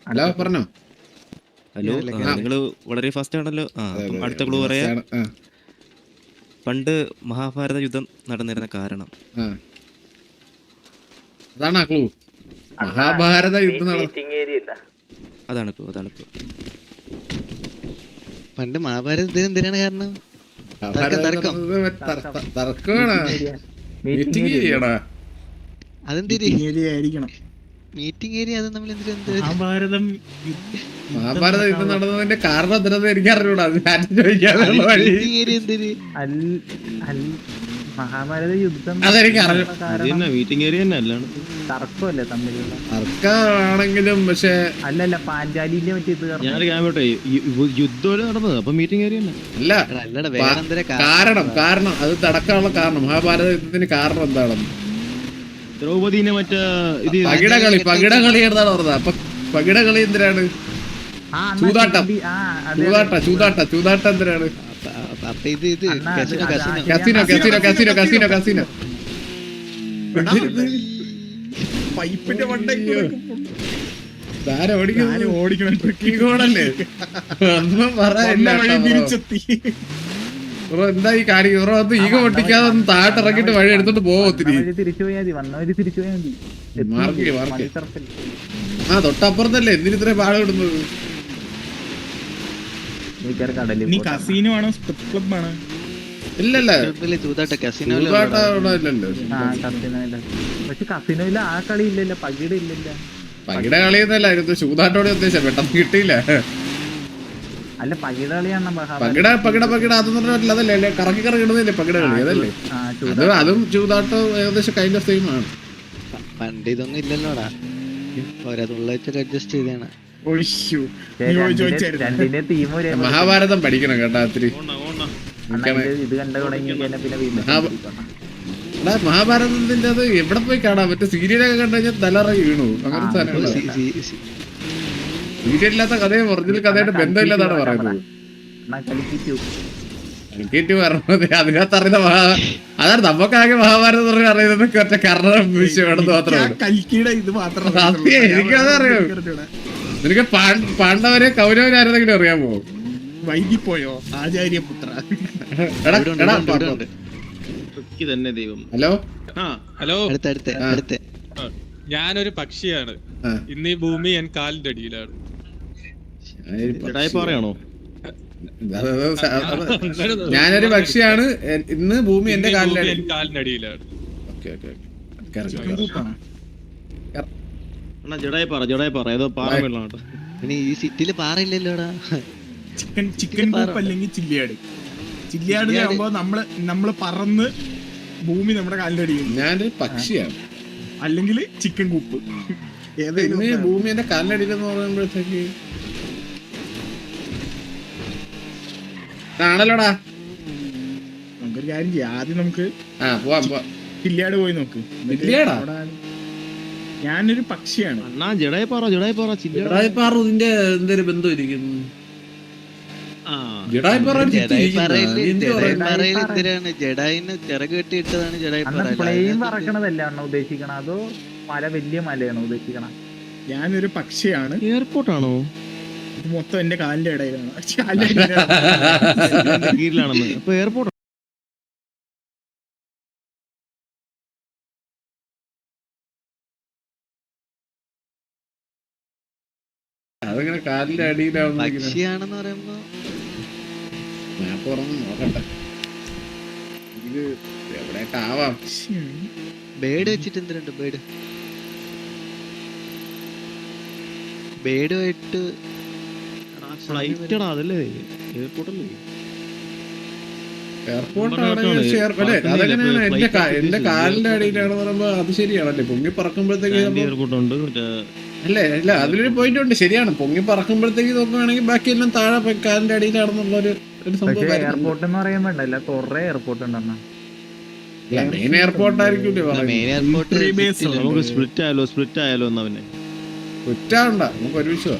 ഹലോ പറഞ്ഞോ. ഹലോ നിങ്ങള് വളരെ ഫാസ്റ്റ് ആണല്ലോ. അടുത്ത ക്ലൂ പറയാം. പണ്ട് മഹാഭാരത യുദ്ധം നടന്നിരുന്ന കാരണം. അതാണ് ക്ലൂ. മഹാഭാരത യുദ്ധം അതാണ് ക്ലൂ. പണ്ട് മഹാഭാരത എന്തിനാണ് കാരണം? Meeting area. അത് നമ്മൾ മഹാഭാരത യുദ്ധം നടന്നതിന്റെ കാരണം എന്തിനാന്ന് എനിക്ക് അറിഞ്ഞൂടാ. മഹാഭാരത യുദ്ധം മീറ്റിംഗ് ഏരിയ തന്നെ അല്ലാണ് തർക്കമല്ലേ തമ്മിലുള്ള. തർക്കമാണെങ്കിലും പക്ഷെ അല്ലല്ല പാഞ്ചാലിന്റെ മറ്റേ ഇത് ഞാനൊരു കാര്യം യുദ്ധം നടന്നത്. അപ്പൊ മീറ്റിംഗ് ഏരിയ അല്ല. കാരണം അത് തടക്കാനുള്ള കാരണം മഹാഭാരത യുദ്ധത്തിന് കാരണം എന്താണെന്ന് ദ്രൗപദീനെ മറ്റേ പകിടകളി എന്താണ് പറഞ്ഞത്. അപ്പൊ പകിടകളി എന്തിനാണ്? ചൂതാട്ടം എന്തിനാണ്? കസിനോ പൈപ്പിന്റെ ഓടിക്കണം. ഒന്നും പറയാനില്ല. എന്താ ഈ കാര്യം? ഈഗോ പൊട്ടിക്കാതെ ഒന്ന് താഴെ ഇറങ്ങിട്ട് വഴി എടുത്തോണ്ട് പോവാ. ഒത്തിരി തിരിച്ചു പോയാൽ മതി. തൊട്ടപ്പുറത്തല്ലേ എന്തിന് ഇത്രയും പാട് വിടുന്നത്? കസീനോ ആണോ സ്ട്രിപ്പ് ക്ലബ് ആണോ? ഇല്ലല്ലോ. പക്ഷെ കസിനോയില് ആ കളി ഇല്ലല്ലോ. പകിട ഇല്ലല്ലോ. പകിട കളിയൊന്നല്ലായിരുന്നു. ചൂതാട്ടോടെ ഉദ്ദേശം പെട്ടെന്ന് കിട്ടിയില്ല. അല്ല പകിട കളിയാണ്. പകിട അതൊന്നും അതല്ലേ കറക്കി ഇടുന്നില്ലേ പകിട കളി. അതല്ലേ അതും ചൂതാട്ടം ഏകദേശം കൈൻഡ് ഓഫ് സെയിം ആണ്. പണ്ട് ഇതൊന്നും ഇല്ലല്ലോടാ. അഡ്ജസ്റ്റ് ചെയ്താണ്. മഹാഭാരതം പഠിക്കണം കേട്ടാ. ഒത്തിരി ഇത് കണ്ടു തുടങ്ങി പിന്നെ മഹാഭാരതത്തിന്റെ അത് എവിടെ പോയി കാണാൻ പറ്റും? സീരിയലൊക്കെ കണ്ടു കഴിഞ്ഞാൽ തലറങ്ങി വീണു. അങ്ങനത്തെ സാധനങ്ങൾ. സീരിയലില്ലാത്ത കഥയും ഒറിജിനൽ കഥയായിട്ട് ബന്ധമില്ലാതാണ് പറയുന്നത്. എനിക്കേറ്റ് പറഞ്ഞത് അതിനകത്ത് അറിയുന്ന അതാണ് നമുക്കാകെ മഹാഭാരതം എന്ന് പറഞ്ഞാൽ അറിയുന്നത് ഒറ്റ കർണൻ വിഷയമാണെന്ന് മാത്രമാണ്. കൽക്കിയുടെ ഇത് മാത്രം സത്യം എനിക്കത് അറിയാം. നിനക്ക് പാണ്ഡവരെ കൗരവരായിരുന്നെങ്കിലും അറിയാമോ? വൈകിപ്പോയോ ആചാര്യപുത്ര? തന്നെ ദൈവം. ഹലോ ഹലോ, അടുത്ത ഞാനൊരു പക്ഷിയാണ്. ഇന്ന് ഈ ഭൂമി എൻ കാലിന്റെ അടിയിലാണ്. പറയാണോ? ഞാനൊരു പക്ഷിയാണ്. ഇന്ന് ഭൂമി എന്റെ കാലിന്റെ അടിയിലാണ്. ജഡായി പറ ഏതോ പാറ വെള്ളാട്ടോ. ഈ സിറ്റിയില് പാറയില്ലല്ലോടാ. ചിക്കൻ കൂപ്പ് അല്ലെങ്കിൽ ചില്ലിയാട്. ചില്ലിയാട് ആകുമ്പോ നമ്മള് പറന്ന് ഭൂമി നമ്മുടെ കാലിന്റെ അടിയിൽ. ഞാനൊരു പക്ഷിയാണ്. അല്ലെങ്കിൽ ചിക്കൻ കൂപ്പ്. ഏതെങ്കിലും ഭൂമി എന്റെ കാലിന്റെ അടിയിൽ എന്ന് പറയുമ്പോഴത്തേക്ക് ആണല്ലോടാ. നമുക്കൊരു കാര്യം ചെയ്യാം, ആദ്യം നമുക്ക് ചില്ലിയാട് പോയി നോക്ക്. ഞാനൊരു പക്ഷിയാണ്. ഇതിന്റെ എന്തൊരു ബന്ധം ഇരിക്കുന്നു? ജഡായിന് ചിറക് കെട്ടിയിട്ടതാണ് ജഡായി പ്ലെയിൻ പറക്കണതല്ല ഉദ്ദേശിക്കണം, അതോ മല വലിയ മലയാണോ ഉദ്ദേശിക്കണം? ഞാനൊരു പക്ഷിയാണ്. എയർപോർട്ടാണോ? ഇത് മൊത്തം എന്റെ കാലിന്റെ ഇടയിലാണ്. കീഴിലാണെന്ന്. അപ്പൊ എയർപോർട്ട് അതങ്ങനെ കാലിന്റെ അടിയിലാവുന്ന പക്ഷിയാണെന്ന് പറയുമ്പോ മാപ്പ് തുറന്ന് നോക്കട്ടെ. ഇത് എവിടെയൊക്കെ ആവാം. ബേഡ് വെച്ചിട്ട് എന്തിനുണ്ട്? ബേഡുമായിട്ട് ഫ്ലൈറ്റ് അതല്ലേ എയർപോർട്ടല്ലേ? അതെങ്ങനെയാണ് എന്റെ കാലിന്റെ അടിയിലാണെന്ന് പറയുമ്പോ അത് ശരിയാണല്ലേ? പൊങ്ങി പറക്കുമ്പോഴത്തേക്ക് അല്ലേ? അല്ല, അതിലൊരു പോയിന്റ് ഉണ്ട്. ശരിയാണ്, പൊങ്ങി പറക്കുമ്പോഴത്തേക്ക് നോക്കുകയാണെങ്കിൽ ബാക്കിയെല്ലാം താഴെ കാലിന്റെ അടിയിലാണെന്നുള്ള ഒരു സംഭവം. എയർപോർട്ട് എന്ന് പറയാൻ വേണ്ടല്ല, കൊറേ എയർപോർട്ട് ഉണ്ടെന്നാ. മെയിൻ എയർപോർട്ട് ആയിരിക്കും. നമുക്ക് സ്പ്ലിറ്റ് ആയാലോ എന്നാ. പിന്നെ കുറ്റാണ്ട, നമുക്ക് ഒരുമിച്ച്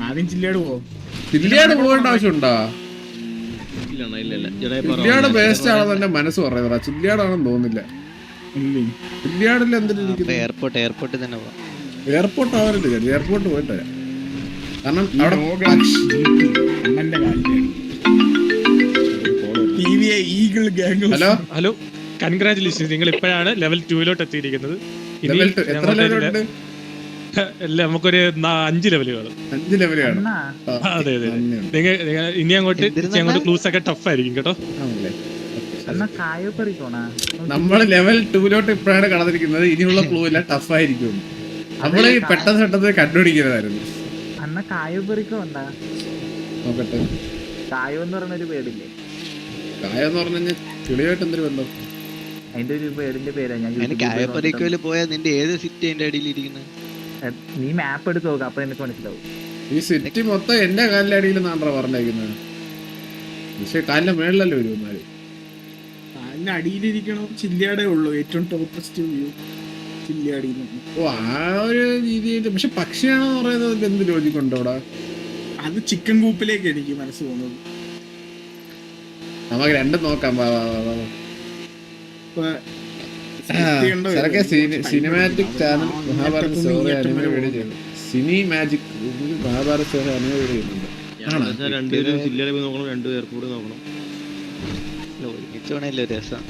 ആദ്യം ചില്ലിയാട് പോവും. ചില്ലിയാട് പോകേണ്ട ആവശ്യമുണ്ടോ? ചില്ലിയാട് ബേസ്റ്റ് ആണെന്ന് എന്റെ മനസ്സ് പറയുന്നത്. ചില്ലിയാടാണെന്ന് തോന്നുന്നില്ല. ചില്ലിയാടിൽ എന്തിനും എയർപോർട്ട് തന്നെ പോവാം. എയർപോർട്ട് ആവരുത്, എയർപോർട്ട് പോയിട്ട് വരാം. കാരണം അവിടെ ഹലോ ഹലോ, കൺഗ്രാറ്റുലേഷൻസ്. നിങ്ങൾ ഇപ്പോഴാണ് ലെവൽ 2 എത്തിയിരിക്കുന്നത്. നമുക്കൊരു 5 ലെവൽ കാണും. 5 ലെവൽ കാണും. അതെ അതെ. നിങ്ങൾ ഇനി അങ്ങോട്ട് ക്ലൂസ് ഒക്കെ ടഫ് ആയിരിക്കും കേട്ടോ. നമ്മള് ലെവൽ 2 ഇപ്പോഴാണ് കടന്നിരിക്കുന്നത്. ഇനിയുള്ള ക്ലൂ എല്ലാം ടഫ് ആയിരിക്കും. നമ്മള് പെട്ടെന്ന് കണ്ടുപിടിക്കുന്നതായിരുന്നു. നോക്കട്ടെ. കായോ എന്ന് പറഞ്ഞൊരു പേടില്ലേ? കായ എന്ന് പറഞ്ഞു കിളിയായിട്ട് എന്തൊരു ബന്ധം? അതിന്റെ ഒരു പേടിന്റെ പേരാ. കായപ്പറിക്കോല് പോയാ നിന്റെ ഏത് സിറ്റി അതിന്റെ അടിയിലിരിക്കുന്നത്? നീ മാപ്പ് എടുത്ത് നോക്കാം, അപ്പൊ എനിക്ക് മനസ്സിലാവും. ഈ സിറ്റി മൊത്തം എന്റെ കാലിന്റെ അടിയിൽ നിന്നാണോ പറഞ്ഞേക്കുന്നത്? പക്ഷെ കാലിന്റെ മേളിലല്ലേ വരും. കാലിന്റെ അടിയിലിരിക്കണം. ചില്ലിയാടേ ഉള്ളൂ ഏറ്റവും ടോപ്പസ്റ്റ് വ്യൂ ചില്ലിയാടിയിൽ. ഓ, ആ ഒരു രീതിയിൽ. പക്ഷെ പക്ഷിയാണെന്ന് പറയുന്നത് എന്ത് ലോജിക്കുണ്ടോ അവിടെ? അത് ചിക്കൻ കൂപ്പിലേക്ക് എനിക്ക് മനസ്സ് പോകുന്നത്. നമുക്ക് രണ്ടും നോക്കാം. Cinematic channel Mahabharata story anime video ചെയ്യുന്നു. Sini magic Mahabharata story anime video ചെയ്യുന്നുണ്ട്. രണ്ടുപേരും ജില്ലയിൽ പോയി നോക്കണം, 2 എയർപോർട്ട് നോക്കണം. രസം.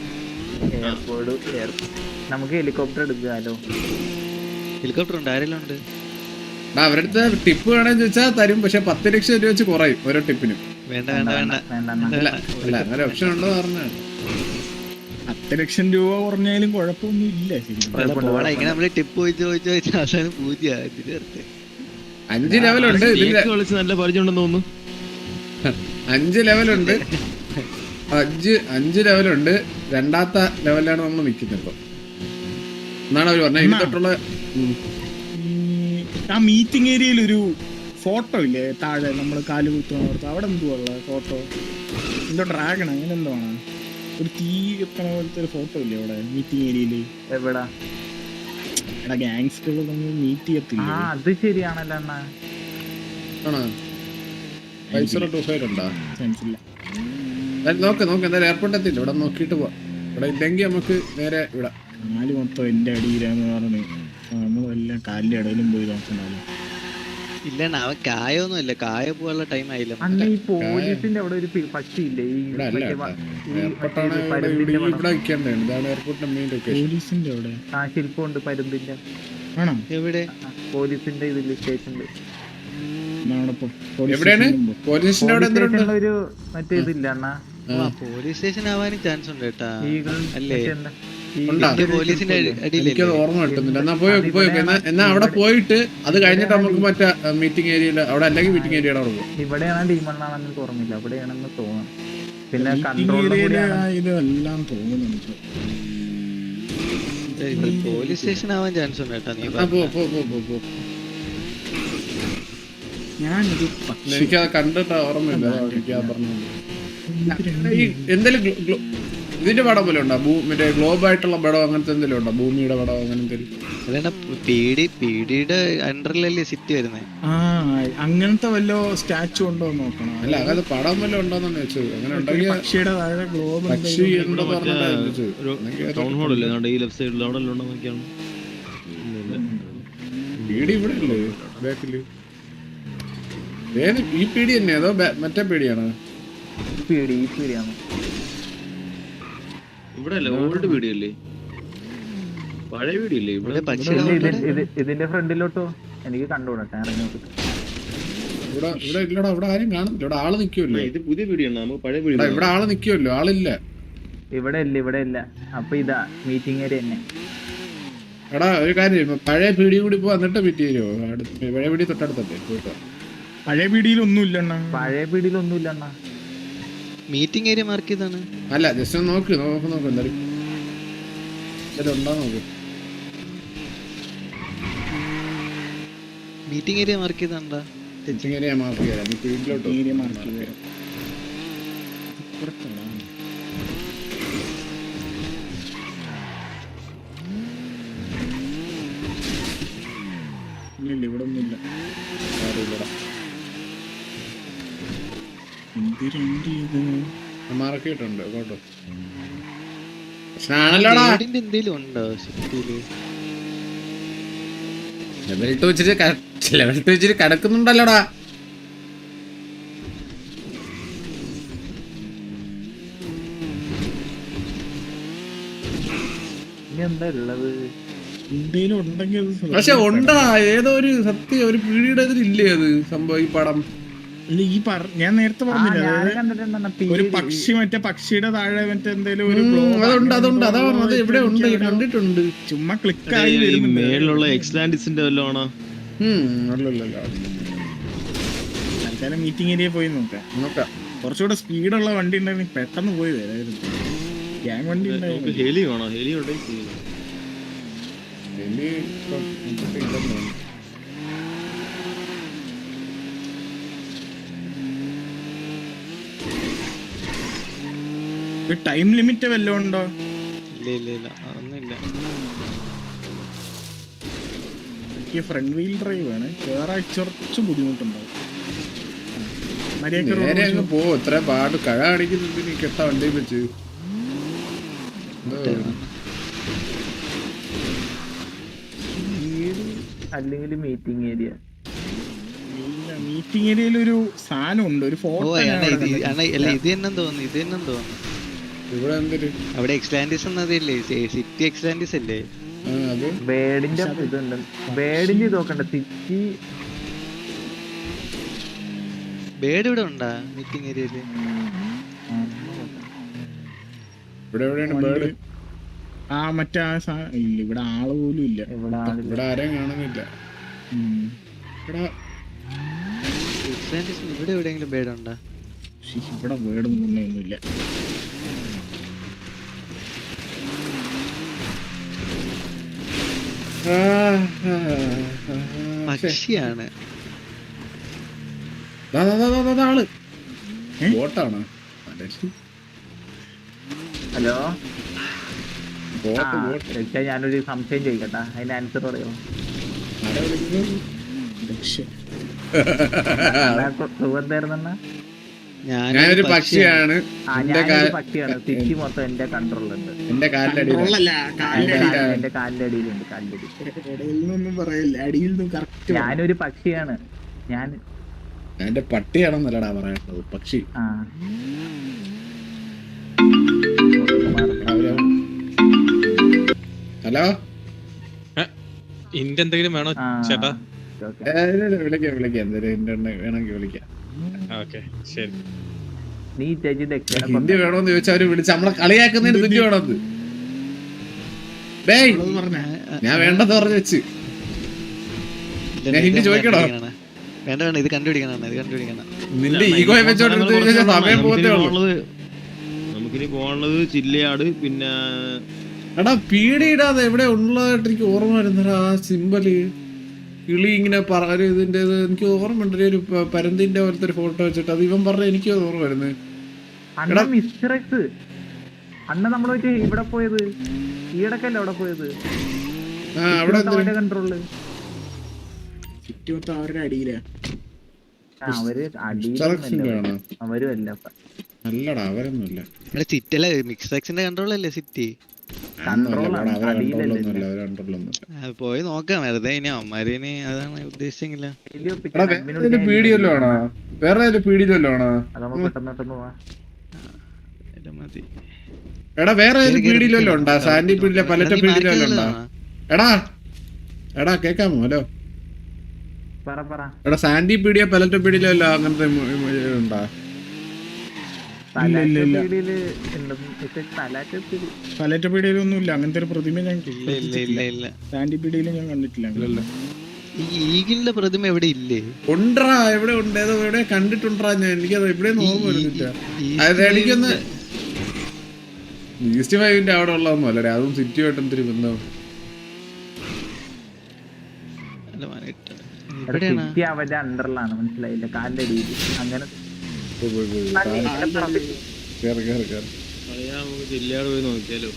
നമുക്ക് ഹെലികോപ്റ്റർ എടുക്കാലോ. ഹെലികോപ്റ്റർ ഉണ്ട്, ആരെല്ലാം ഉണ്ട്? അവരടുത്ത് ടിപ്പ് വേണമെന്ന് ചോദിച്ചാൽ തരും. പക്ഷെ 10 ലക്ഷം രൂപ വെച്ച് കുറയും ഓരോ ടിപ്പിനും. വേണ്ട. അല്ല, അങ്ങനെ ഓപ്ഷൻ ഉണ്ടോ പറഞ്ഞാണ്. 10 ലക്ഷം രൂപ കുറഞ്ഞാലും കുഴപ്പമൊന്നും ഇല്ല. ഇങ്ങനെ നമ്മള് ടിപ്പ് ചോദിച്ചു അവസാനം 5 ലെവലുണ്ട്. നല്ല പരിചയം ഉണ്ടെന്ന് തോന്നുന്നു. 5 ലെവലുണ്ട്. 5 ലെവലുണ്ട്. 2ാമത്തെ ലെവലിലാണ് നമ്മൾ നിൽക്കുന്നത് ഇപ്പൊ എന്നാണ് അവര് പറഞ്ഞത്. ഇനി തൊട്ടുള്ള ആ മീറ്റിംഗ് ഏരിയയിൽ ഒരു ഫോട്ടോ ഇല്ലേ താഴെ നമ്മള് കാല് കുത്തുന്നോർത്ത്? അവിടെ എന്തുവാ ഫോട്ടോ? എന്തോ ഡ്രാഗൺ അങ്ങനെ എന്തോ ആണ്. ഒരു തീ എത്തണ പോലത്തെ ഒരു ഫോട്ടോ ഇല്ലേ അവിടെ മീറ്റിംഗ് ഏരിയയില്? എവിടാ? ഗാങ്സ്റ്ററുകൾ മീറ്റ് ചെയ്യത്തില്ല. അത് ശരിയാണല്ലോ. 5-0-2-5 ഉണ്ടോ? ചാൻസ് ഇല്ല. നോക്ക് എന്തായാലും എയർപോർട്ട് എത്തില്ല, ഇവിടെ നോക്കിയിട്ട് പോവാം. ഇവിടെ ഇല്ലെങ്കിൽ നമുക്ക് നേരെ ഇവിടെ കാല് മൊത്തം എന്റെ അടിയിലാന്ന് പറഞ്ഞ് നമ്മളെല്ലാം കാലിന്റെ ഇടയിലും പോയി നോക്കണല്ലോ. ഇല്ലണ്ണ അവൻ കായൊന്നും ഇല്ല, കായ പോവാനുള്ള ടൈം ആയില്ല. അന്ന് ഈ പോലീസിന്റെ അവിടെ ഒരു പക്ഷി ഇല്ലേ, ഈ ഇവിടെ അല്ല മറ്റേ കേട്ടോ. ഈ എയർപോർട്ടാണ് മറ്റേ ഇവിടെ പരുന്തിന്റെ പടം. ഇവിടെ നിൽക്കേണ്ടതാണ്. ഇതാണ് എയർപോർട്ടിന്റെ മെയിൻ ലൊക്കേഷൻ. പോലീസിന്റെ അവിടെ ആ ശില്പമുണ്ട് പരുന്തിന്റെ. ആണോ? എവിടെ? പോലീസിന്റെ ഇതില് സ്റ്റേഷനില് എവിടെയാണ്? പോലീസിന്റെ അവിടെ എന്തുണ്ട്? ഒരു മറ്റേ ഇതില്ല അണ്ണാ, പോലീസ് സ്റ്റേഷൻ ആവാനും ചാൻസ് ഉണ്ട് കേട്ടാ. ഈഗിൾ അല്ലേ? ഉണ്ടോ? പോലീസിന്റെ അടിയിലല്ലേ? എനിക്കത് ഓർമ്മ കിട്ടുന്നില്ല. എന്നാ പോയി എന്നാ അവിടെ പോയിട്ട് അത് കഴിഞ്ഞിട്ട് നമുക്ക് മറ്റേ മീറ്റിംഗ് ഏരിയയിൽ അവിടെ അല്ലെങ്കിൽ മീറ്റിംഗ് ഏരിയയുടെ അവിടെ പോകും. ഇവിടെയാണ് ടീമണ്ണാണെന്ന് ഓർമ്മയില്ല, അവിടെയാണെന്ന് തോന്നുന്നു. പിന്നെ ഇതെല്ലാം തോന്നുന്നുണ്ട്. പോലീസ് സ്റ്റേഷൻ ആവാൻ ചാൻസ് ഉണ്ട് കേട്ടാ. നീ പോ. ഞാനൊരു എനിക്കത് കണ്ടിട്ട് ഓർമ്മയില്ല. ഈ എന്തെങ്കിലും ഇതിന്റെ പടം പോലെ ഉണ്ടോ? മറ്റേ ഗ്ലോബ് ആയിട്ടുള്ള പടം അങ്ങനത്തെ എന്തെങ്കിലും ഉണ്ടോ? ഭൂമിയുടെ പടം അങ്ങനെ എന്തെങ്കിലും? പീഡിയുടെ അണ്ടറിലല്ലേ സിറ്റി വരുന്നത്. അങ്ങനത്തെ വല്ല സ്റ്റാച്ചു ഉണ്ടോ നോക്കണം. അല്ല അങ്ങനത്തെ പടം വല്ല ഉണ്ടോന്നാണ് ചോദിച്ചത്. അങ്ങനെ ഉണ്ടെങ്കിൽ പക്ഷിയുടെ താഴെ ഗ്ലോബ് പക്ഷി എന്തോ ടൗൺ ഹാൾ അല്ലേ ഈ ലെഫ്റ്റ് സൈഡിൽ അവിടെ ഉണ്ടോ നോക്കിയാണ്. പീടി ഇവിടെ അല്ലേ ബാക്കില്? ഈ പീടി തന്നെ അതോ മറ്റേ പീടിയാണോ? പീടിയാണ് ഇവിടെ അല്ലേ ഓൾഡ് വീഡിയോ അല്ലേ, പഴയ വീഡിയോ അല്ലേ ഇവിടെ? ഇതിന്റെ ഫ്രണ്ടിലോട്ടോ എനിക്ക് കണ്ടുകൂടട്ടെ, ഇറങ്ങി നോക്കിട്ട്. ഇവിടെ ഇല്ലടാ, ഇവിടെ ആരും കാണുന്നില്ല. ഇവിടെ ആള് നിക്കുമല്ലോ. ഇത് പുതിയ വീഡിയോ ആണ്, നമുക്ക് പഴയ വീഡിയോ. ഇവിടെ ആള് നിക്കുമല്ലോ, ആളില്ല. ഇവിടെ ഇല്ല. അപ്പൊ ഇതാ മീറ്റിംഗ് ഏരിയ തന്നെ. എടാ ഒരു കാര്യം, പഴയ പീടി കൂടി പോ, എന്നിട്ട് മീറ്റ് ചെയ്യുമോ? പഴയ പീടി തൊട്ടടുത്തല്ലേ പോയിട്ടോ. പഴയ പീടിയിലൊന്നും ഇല്ലണ്ണ. മീറ്റിംഗ് ഏരിയ മാർക്ക് ചെയ്താണ്. അല്ല ജസ്റ്റ് ഒന്ന് നോക്ക് എന്തായാലും ഉണ്ടോ നോക്ക്. മീറ്റിംഗ് ഏരിയ മാർക്ക് ചെയ്താണ്ടാ. മീറ്റിംഗ് ഏരിയ മാർക്ക് ചെയ്യാം. നീ പീടിയിലോട്ടോ ഏരിയ മാർക്ക് ചെയ്യാം. ഇല്ല ഇവിടെ ഒന്നുമില്ല. മാർക്ക് ചെയ്തിട്ടുണ്ട് കേട്ടോ. പ്രശ്നമാണല്ലോടാ. എന്തേലും ഉണ്ടോ സിറ്റിയില്? ലെവൽ ടു വെച്ചിട്ട് കിടക്കുന്നുണ്ടല്ലോടാ. എന്താ ഉള്ളത്? പക്ഷെ ഉണ്ടാ ഏതോ ഒരു സത്യം ഒരു പീടിയുടെ ഇതിലില്ലേ അത് സംഭവം ഈ പടം? ഞാൻ നേരത്തെ പറഞ്ഞില്ല, ഒരു പക്ഷി മറ്റേ പക്ഷിയുടെ താഴെ മറ്റേ എന്തെങ്കിലും ഒരു അതുണ്ട് അതാ പറഞ്ഞത്. എവിടെ ഉണ്ട് കണ്ടിട്ടുണ്ട്. ചുമ്മാ ക്ലിക്കായി മേളിലുള്ള എക്സ്ലാൻഡിസിന്റെ വല്ലതാണോ? തൽക്കാലം മീറ്റിംഗ് ഏരിയ പോയി നോക്കാം. കുറച്ചുകൂടെ സ്പീഡുള്ള വണ്ടി ഉണ്ടെങ്കിൽ പെട്ടെന്ന് പോയി വരായിരുന്നു. ഗ്യാങ് വണ്ടി നമുക്ക് ഹെലി വേണോ? ഹെലി ഉണ്ടെങ്കിൽ ടൈം ലിമിറ്റ് വല്ലതും ഉണ്ടോ? ഇല്ല അതൊന്നുമില്ല. എനിക്ക് ഫ്രണ്ട് വീൽ ഡ്രൈവ് ആണ്. കേറാൻ കുറച്ച് ബുദ്ധിമുട്ടുണ്ടാവും. പോ. ഇത്ര പാട് കഴ അടിക്കുന്നുണ്ട് കെട്ട വണ്ടി വെച്ച്. അല്ലെങ്കിൽ മീറ്റിംഗ് ഏരിയ. മീറ്റിംഗ് ഏരിയയിൽ ഒരു സാധനം ഉണ്ട്, ഒരു ഫോട്ടോ. ഇത് തന്നെ തോന്നുന്നു. ഇവിടെ എന്തൊരു അവിടെ എക്സ്ലാൻഡിസ് എന്നതല്ലേ, സിറ്റി എക്സ്ലാൻഡിസ് അല്ലേ? ബേഡിന്റെ ഇതുണ്ട്. ബേഡിന്റെ ഇത് നോക്കണ്ട. സിറ്റി ബേഡ് ഇവിടെ ഉണ്ടാ മീറ്റിംഗ് ഏരിയയില്? മറ്റേ ഇല്ല, ഇവിടെ ആള് പോലും ഇല്ല. ഇവിടെ ആരെയും കാണുന്നില്ല. ഇവിടെ എവിടെയെങ്കിലും ബേഡ് ഉണ്ടാ? ഇവിടെ ബേഡൊന്നും ഒന്നുമില്ല. പക്ഷിയാണ്. ആള് ബോട്ടാണ്. ഹലോ, ഞാനൊരു സംശയം ചോദിക്കട്ടെ, അതിന്റെ ആൻസർ പറയോ? സുഖത്തായിരുന്ന ഞാനൊരു പക്ഷിയാണ്. ഞാനൊരു പക്ഷിയാണ്. സിറ്റി മൊത്തം എന്റെ കൺട്രോളുണ്ട്. എന്റെ കാലിന്റെ അടിയിൽ എന്റെ കാലിന്റെ അടിയിലുണ്ട്. കാലിന്റെ അടിയിൽ ഞാനൊരു പക്ഷിയാണ്. ഞാൻ എന്റെ പട്ടിയാണെന്നല്ലടാ പറയേണ്ടത്, പക്ഷി. ഹലോ, ഇന്റെ എന്തെങ്കിലും വേണോ ചേട്ടാ? വിളിക്കാം വേണമെങ്കിൽ വിളിക്കാം. ഓക്കെ ശരി. നീ ഹിന്ദി വേണോന്ന് ചോദിച്ചാൽ അവര് വിളിച്ച് നമ്മളെ കളിയാക്കുന്നതിന് തുല്യ വേണത്. ഡേയ് ഞാൻ വേണ്ടെന്ന് പറഞ്ഞു വെച്ച്. ഞാൻ ഹിന്ദി ചോദിക്കണോ? വേണ്ട വേണ്ട, ഇത് കണ്ടുപിടിക്കണം. നിന്റെ ഈഗോയെ വെച്ചോണ്ടിരുന്ന സമയം പോകത്തേ ഉള്ളൂ. നമുക്കിനി പോകാനുള്ളത് ചില്ലയാട്, പിന്നെ എടാ പീടിയിടാതെ എവിടെ ഉള്ളതായിട്ട് എനിക്ക് ഓർമ്മ വരുന്നടാ. ആ സിമ്പല് കിളി ഇങ്ങനെ ഇതിന്റെ എനിക്ക് ഓർമ്മ ഉണ്ട്. ഒരു പരന്തിന്റെ പോലത്തെ ഒരു ഫോട്ടോ വെച്ചിട്ട് അത് ഇവൻ പറഞ്ഞ എനിക്ക് ഓർമ്മ വരുന്നത്. അണ്ണ നമ്മള് ഇവിടെ പോയത് ഈടക്കല്ലേ അവിടെ പോയത്? അവിടെ കൺട്രോള് അവരുടെ അടിയിലാ. അവര് അവരും അല്ല. അല്ലടാ അവരൊന്നുമില്ല. സിറ്റി അല്ലേ, മിക്സ് സെക്ഷന്റെ കൺട്രോൾ അല്ലേ സിറ്റി? പോയി നോക്കാം വെറുതെ. ഇനി അമ്മമാരിനി അതാണ് ഉദ്ദേശിച്ചെങ്കില. പീടിയല്ലോ ആണോ? വേറെ പീടിയല്ലോ ആണോ? എടാ വേറെ പീടിയിലല്ലോ ഉണ്ടാ? സാൻഡി പീടിയിലെ പലറ്റ പീടിയിലല്ലോ ഉണ്ടാ? എടാ കേക്കാമോ? ഹലോ എടാ, സാൻഡി പീടിയ പലറ്റ പീടിയിലല്ലോ അങ്ങനത്തെ ഉണ്ടാ? പലറ്റപ്പീടിയിലൊന്നും ഇല്ല അങ്ങനത്തെ ഒരു പ്രതിമ. ഞാൻ സാൻഡിപ്പീടിയിൽ ഞാൻ കണ്ടിട്ടില്ല. ഈഗിളിന്റെ പ്രതിമ എവിടെ ഇല്ലേ? ഉണ്ടാ, എവിടെ ഉണ്ട്? എവിടെ കണ്ടിട്ടുണ്ടാ? ഞാൻ എനിക്കത് എവിടെയൊന്നും ഓർമ്മ വരുന്നില്ല. അതായത് എനിക്കൊന്ന് ഈസ്റ്റ് 5ന്റെ അവിടെ ഉള്ളതൊന്നും അല്ലേ? അതും സിറ്റിയായിട്ട് എന്തൊരു ബന്ധം? അവരുടെ അണ്ടറിലാണ്, മനസ്സിലായില്ല? കാലിന്റെ അടിയിൽ അങ്ങനെ ചില്ലയാട് പോയി നോക്കിയാലോ?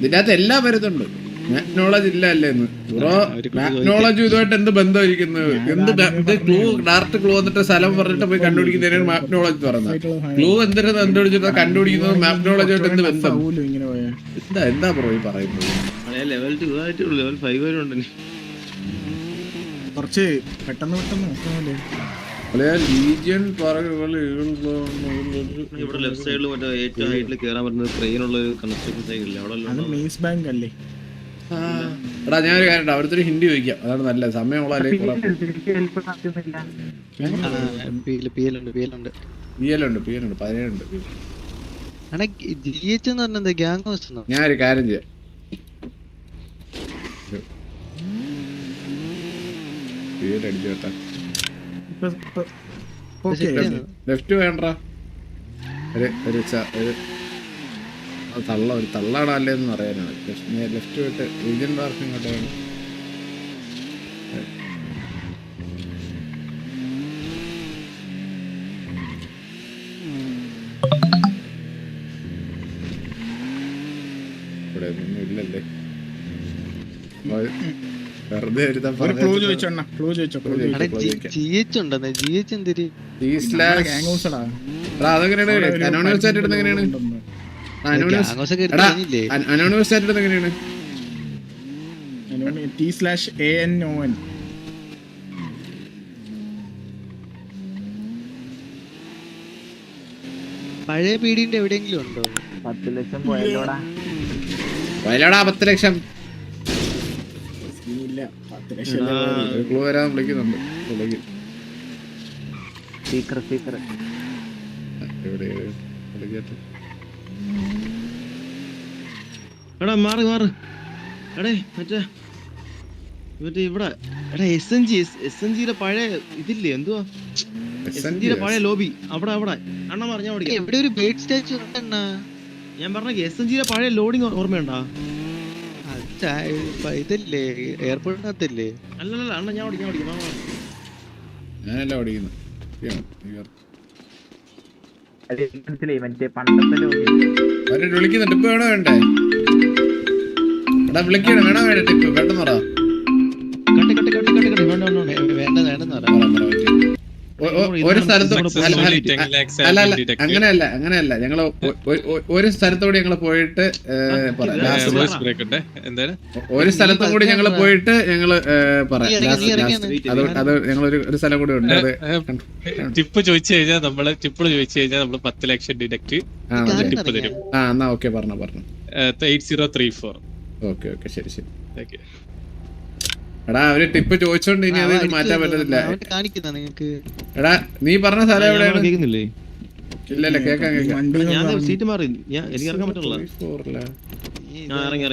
ഇതിനകത്ത് എല്ലാം വരുന്നുണ്ട്. മാഗ്നോളജി ഇല്ല അല്ലേന്ന് ബ്രോ? മാഗ്നോളജി ഇതുമായിട്ട് എന്ത് ബന്ധമായിരിക്കുന്നത്? എന്ത് ക്ലൂ, ഡയറക്റ്റ് ക്ലൂ വന്നിട്ട് സ്ഥലം പറഞ്ഞിട്ട് പോയി കണ്ടുപിടിക്കുന്നതിനാണ് മാഗ്നോളജി പറയുന്നത്. ക്ലൂ എന്തിനാ കണ്ടുപിടിച്ചിട്ട് കണ്ടുപിടിക്കുന്നത് മാഗ്നോളജിയായിട്ട് എന്ത് ബന്ധം? എന്താ ബ്രോ ഈ പറയുന്നത്? ലെവൽ 2 ആയിട്ടുള്ളൂ, ലെവൽ 5 വരെ ഉണ്ട്. കുറച്ച് പെട്ടെന്ന് ലീജിയൻ ഇവിടെ ലെഫ്റ്റ് സൈഡിൽ മറ്റേ ഏറ്റവും ഹൈറ്റിൽ കേറാൻ പറ്റുന്ന ട്രെയിനുള്ള കൺസ്ട്രക്ഷൻ സൈഡ് ഇല്ല അവിടെ? മെയ്സ് ബാങ്ക് അല്ലേ? എടാ ഞാനൊരു കാര്യം അവിടുത്തെ ഒരു ഹിന്ദി ചോദിക്കാം, അതാണ് നല്ലത്. സമയമുള്ള ഞാനൊരു കാര്യം ചെയ്യാം. ലെഫ്റ്റ് വേണ്ട, ഒരു തള്ളാണോ അല്ലേന്ന് പറയാനാണ്. ലെഫ്റ്റ് പോയിട്ട് റീജിയൻ പാർക്ക് ഇങ്ങോട്ട് വേണം. ഇവിടെ ഒന്നും ഇല്ലല്ലേ? വെറുതെ അതെങ്ങനെയാണ് അനോണിമസ് ആയിട്ട് ഇടുന്നത്? എങ്ങനെയാണ് അനോണിമസ് ആയിട്ട് ഇടുന്നത്? എങ്ങനെയാണ്? T/ANON. പഴയ പീഡിന്റെ എവിടെയെങ്കിലും ഉണ്ടോ? 10 ലക്ഷം പോയല്ലോടാ. 10 ലക്ഷം ക്ലൂ വരാൻ വിളിക്കുന്നുണ്ട്. എടാ മാറ് എടേ മറ്റേ ഇവിടെ എടാ SNG പഴയ ഇതില്ലേ, എന്തുവാ SNG പഴയ ലോബി അവിടെ അണ്ണ പറഞ്ഞാ എവിടെ ഒരു ബേഡ് സ്റ്റാച്ചു ഉണ്ടെന്നാ ഞാൻ പറഞ്ഞ SNG പഴയ ലോഡിങ് ഓർമ്മയുണ്ടാ? ഇതല്ലേ എയർപോർട്ടിനകത്തല്ലേ? അല്ലല്ല അണ്ണ ഞാൻ ഓടിക്കാം ഞാനല്ല ഓടിക്കുന്നു. അത് മനസ്സിലായി, മറ്റേ പണ്ടത്തെ ലോകം. അവര് വിളിക്കുന്നുണ്ട്. ടിപ്പ് വേണോ വേണ്ടേ? എടാ വിളിക്കണം, വേണോ വേണ്ട ടിപ്പ്? പെട്ടെന്ന് പറ. ഒരു സ്ഥലത്തും അല്ല അങ്ങനെയല്ല ഞങ്ങള് ഒരു സ്ഥലത്തോടെ ഞങ്ങള് പോയിട്ട് ഒരു സ്ഥലത്തും കൂടി ഞങ്ങള് പോയിട്ട് ഞങ്ങള് പറയാം. അത് ഞങ്ങളൊരു സ്ഥലം കൂടി ഉണ്ട്. അത് ടിപ്പ് ചോദിച്ചു കഴിഞ്ഞാൽ നമ്മള് 10 ലക്ഷം ഡിഡക്റ്റ് ടിപ്പ് തരും. എന്നാ ഓക്കെ പറഞ്ഞു 8034. ഓക്കെ ശരി. എടാ അവര് ടിപ്പ് ചോദിച്ചോണ്ട് ഇനി അത് മാറ്റാൻ പറ്റത്തില്ല. എടാ നീ പറഞ്ഞ സ്ഥലം എവിടെയാണ്? കേൾക്കുന്നില്ലേ? ഇല്ലല്ല കേക്കാം. ഞാൻ സീറ്റ് മാറി, എനിക്ക് ഇറങ്ങാൻ പറ്റില്ല. ഞാൻ ഇറങ്ങി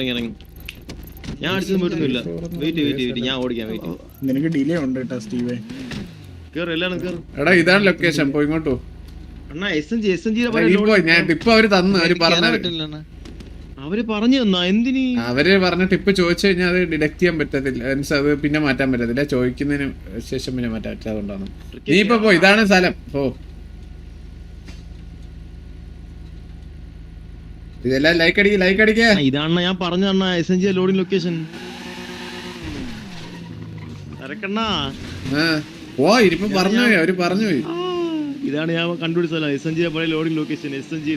ഞാൻ അടിച്ചത് പോയിട്ടൊന്നുമില്ല. വെയിറ്റ് ഞാൻ ഓടിക്കാം. നിനക്ക് ഡിലേ ഉണ്ട് കേട്ടോ സ്റ്റീവേ. കേറ് എല്ലാരും കേറ്. എടാ ഇതാണ് ലൊക്കേഷൻ, പോ ഇങ്ങോട്ടോ. അണ്ണാ SNG ഞാൻ ടിപ്പ് അവര് തന്നു. അവര് പറഞ്ഞു തന്നാ എന്തിന്? അവര് പറഞ്ഞ ടിപ്പ് ചോദിച്ചു കഴിഞ്ഞാൽ അത് ഡിഡക്ട് ചെയ്യാൻ പറ്റത്തില്ല, അത് പിന്നെ മാറ്റാൻ പറ്റത്തില്ല. ചോദിക്കുന്നതിന് ശേഷം പിന്നെ മാറ്റാൻ പറ്റാതുകൊണ്ടാണ്. നീ ഇപ്പൊ പോ, ഇതാണ് സ്ഥലം, പോ. ഇതെല്ലാം ലൈക്ക് അടിക്ക. ഇതാണ് ഞാൻ പറഞ്ഞ SNG ലോഡിംഗ് ലൊക്കേഷൻ. ഇറക്കണ്ണാ. ഓ ഇനിയിപ്പോ പറഞ്ഞു പോയി, അവര് പറഞ്ഞു പോയി. ഇതാണ് ഞാൻ കണ്ടുപിടിച്ച സ്ഥലം, SNG പഴയ ലോഡിംഗ് ലൊക്കേഷൻ. SNG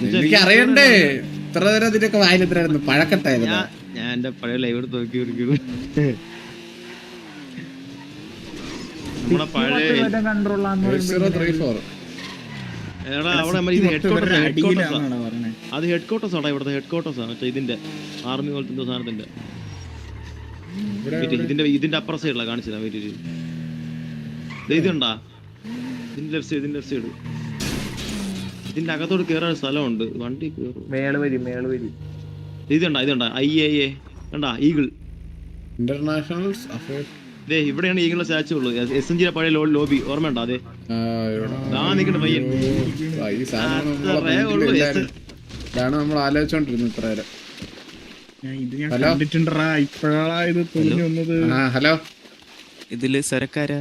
എനിക്ക് അറിയണ്ടേ ഇത്ര നേരം അതിന്റെയൊക്കെ വായിലെത്രയായിരുന്നു പഴക്കട്ടായിരുന്നു. ഞാൻ എന്റെ പഴയ ലൈവ് എടുത്ത് നോക്കി നമ്മുടെ പഴയ അത് ഹെഡ് ക്വാർട്ടേഴ്സ് ആടാ. ഇവിടുത്തെ ഹെഡ് ക്വാർട്ടേഴ്സ് ആണ്. ഇതിന്റെ ആർമി പോലത്തെ എന്തോ സാധനത്തിന്റെ ഇതിന്റെ അപ്പുറ സൈഡിലാണ് കാണിച്ചത്. ഇതുണ്ടാ ഇതിന്റെ ലെഫ്റ്റ് സൈഡ്. ഇതിന്റെ അകത്തോട് കേറാൻ സ്ഥലമുണ്ട്. വണ്ടി ഇതുണ്ടാ IAA കണ്ടാ ഈഗിൾ ഇന്റർനാഷണൽ. ഇവിടെയാണ് ഈഗിളിന്റെ സ്റ്റാച്ചു ഉള്ളത്. SNG പഴയ ലോബി ഓർമ്മയുണ്ടോ? അതെ നിൽക്കണ്ട പയ്യൻ. ഇതാണ് നമ്മൾ ആലോചിച്ചോണ്ടിരുന്നത് ഇത്ര നേരം. ഹലോ ഇതില് സരക്കാരാ?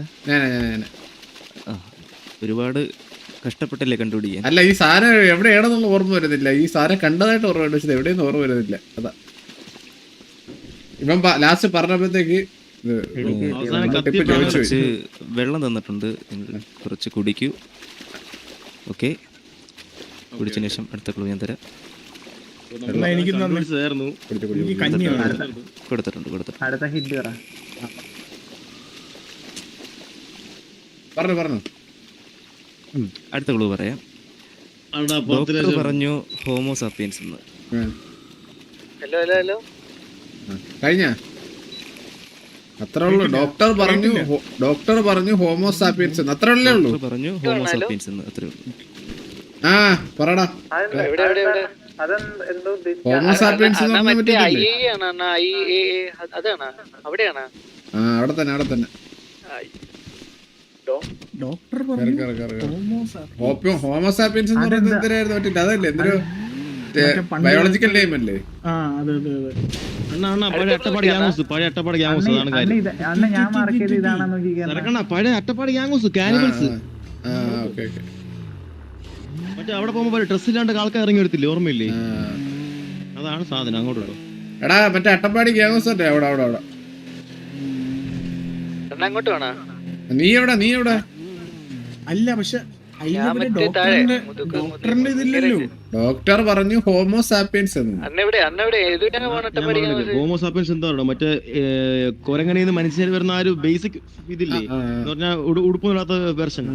ഒരുപാട് കഷ്ടപ്പെട്ടല്ലേ കണ്ടുപിടിക്കാൻ? അല്ല ഈ സാധനം എവിടെയാണെന്നുള്ള ഓർമ്മ വരുന്നില്ല. ഈ സാധനം കണ്ടതായിട്ട് ഓർമ്മ ഉണ്ട്, പക്ഷെ എവിടെയൊന്നും ഓർമ്മ വരുന്നില്ല. അതാ ഇവൻ ലാസ്റ്റ് പറഞ്ഞപ്പോഴത്തേക്ക് കുറച്ച് വെള്ളം തന്നിട്ടുണ്ട്, കുറച്ച് കുടിക്കൂ. ഓക്കെ, കുടിച്ചതിന് ശേഷം അടുത്ത ക്ലൂ ഞാൻ തരാം. കൊടുത്തിട്ടുണ്ട്. പറഞ്ഞു അടുത്ത ക്ലൂ പറയാം. ഡോക്ടർ പറഞ്ഞു ഹോമോസാപ്പിയൻസ് എന്ന്. കഴിഞ്ഞ അത്രേ ഉള്ളൂ. ഡോക്ടർ പറഞ്ഞു ഹോമോസാപ്പിയൻസ് എന്ന്. അത്രേ ഉള്ളേ ഉള്ളൂ. പറഞ്ഞു ഹോമോസാപ്പിയൻസ് എന്ന്, അത്രേ ഉള്ളൂ. പറടാ. ഹോമോസാപ്പിയൻസ് അവിടെ തന്നെ. ഹോമോസാപ്പിയൻസ് എന്ന് പറയുന്നത് എന്തിനായിരുന്നു പറ്റില്ല? അതല്ലേ എന്തൊരു ബയോളജിക്കൽ നെയിം അല്ലേ? പഴയ അട്ടപ്പാടി ഗ്യാങ്സ് കാനിബൽസ്. മറ്റേ അവിടെ പോകുമ്പോ ഡ്രസ് ഇല്ലാണ്ട് ആൾക്കാർ ഇറങ്ങി വരത്തില്ലേ, ഓർമ്മയില്ലേ? അതാണ് സാധനം. അങ്ങോട്ടോ എടാ മറ്റേ അട്ടപ്പാടി ഗ്യാങ്സ് അല്ലേ അവിടെ. നീ എവിടെ? അല്ല പക്ഷെ ഡോക്ടറിന്റെ ഇതില്ലല്ലോ. ഡോക്ടർ പറഞ്ഞു ഹോമോസാപ്പിയൻസ് എന്ന്. ഹോമോസാപ്പിയൻസ് എന്താ പറയുക? മറ്റേ കൊരങ്ങണിന്ന് മനുഷ്യർ വരുന്ന ആ ഒരു ബേസിക് ഇതില്ലേ എന്ന് പറഞ്ഞാൽ ഉടുപ്പില്ലാത്ത വെർഷൻ.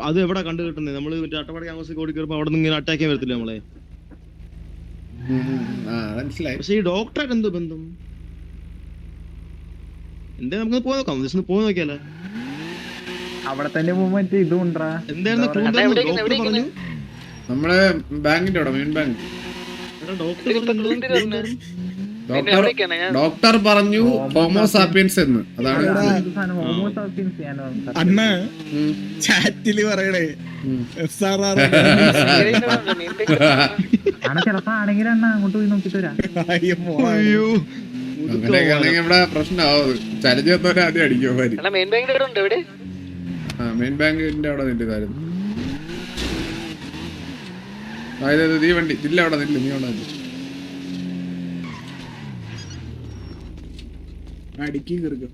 അത് എവിടെ കണ്ടു കിട്ടുന്നത്? നമ്മള് മറ്റേ അട്ടപ്പാടി ഗ്യാങ്സ് ഓടി കയറുമ്പോ അവിടെ നിന്ന് ഇങ്ങനെ അറ്റാക്ക് ചെയ്യാൻ വരത്തില്ല നമ്മളെ. പക്ഷെ ഈ ഡോക്ടറായിട്ട് എന്തോ ബന്ധം? എന്താ നമുക്ക് പോയി നോക്കാം, ജസ്റ്റ് പോയി നോക്കിയാലോ. അവിടെ തന്നെ മൂവ്മെന്റ് ഇതുണ്ടാ. എന്തായിരുന്നു നമ്മള് ബാങ്കിന്റെ മെയിൻ ബാങ്ക്. ഡോക്ടർ പറഞ്ഞു ഹോമോസാപ്പിയൻസ് എന്ന്. അതാണ് അന്ന് ചാറ്റില് പറയണേ. ചിലപ്പോ ആണെങ്കിൽ അങ്ങോട്ട് പോയി നോക്കിട്ട് വരാം. അങ്ങനെയൊക്കെയാണെങ്കിൽ ഇവിടെ പ്രശ്നമാവും. ചലഞ്ച് ആദ്യം അടിക്കും. മെയിൻ ബാങ്കിന്റെ അവിടെ നിൽക്കുന്നതായിരുന്നു. അതായത് നീ വണ്ടി ഇല്ല, അവിടെ നില്ല, നീ അവിടെ നില്ല. അടിക്കി കീറുക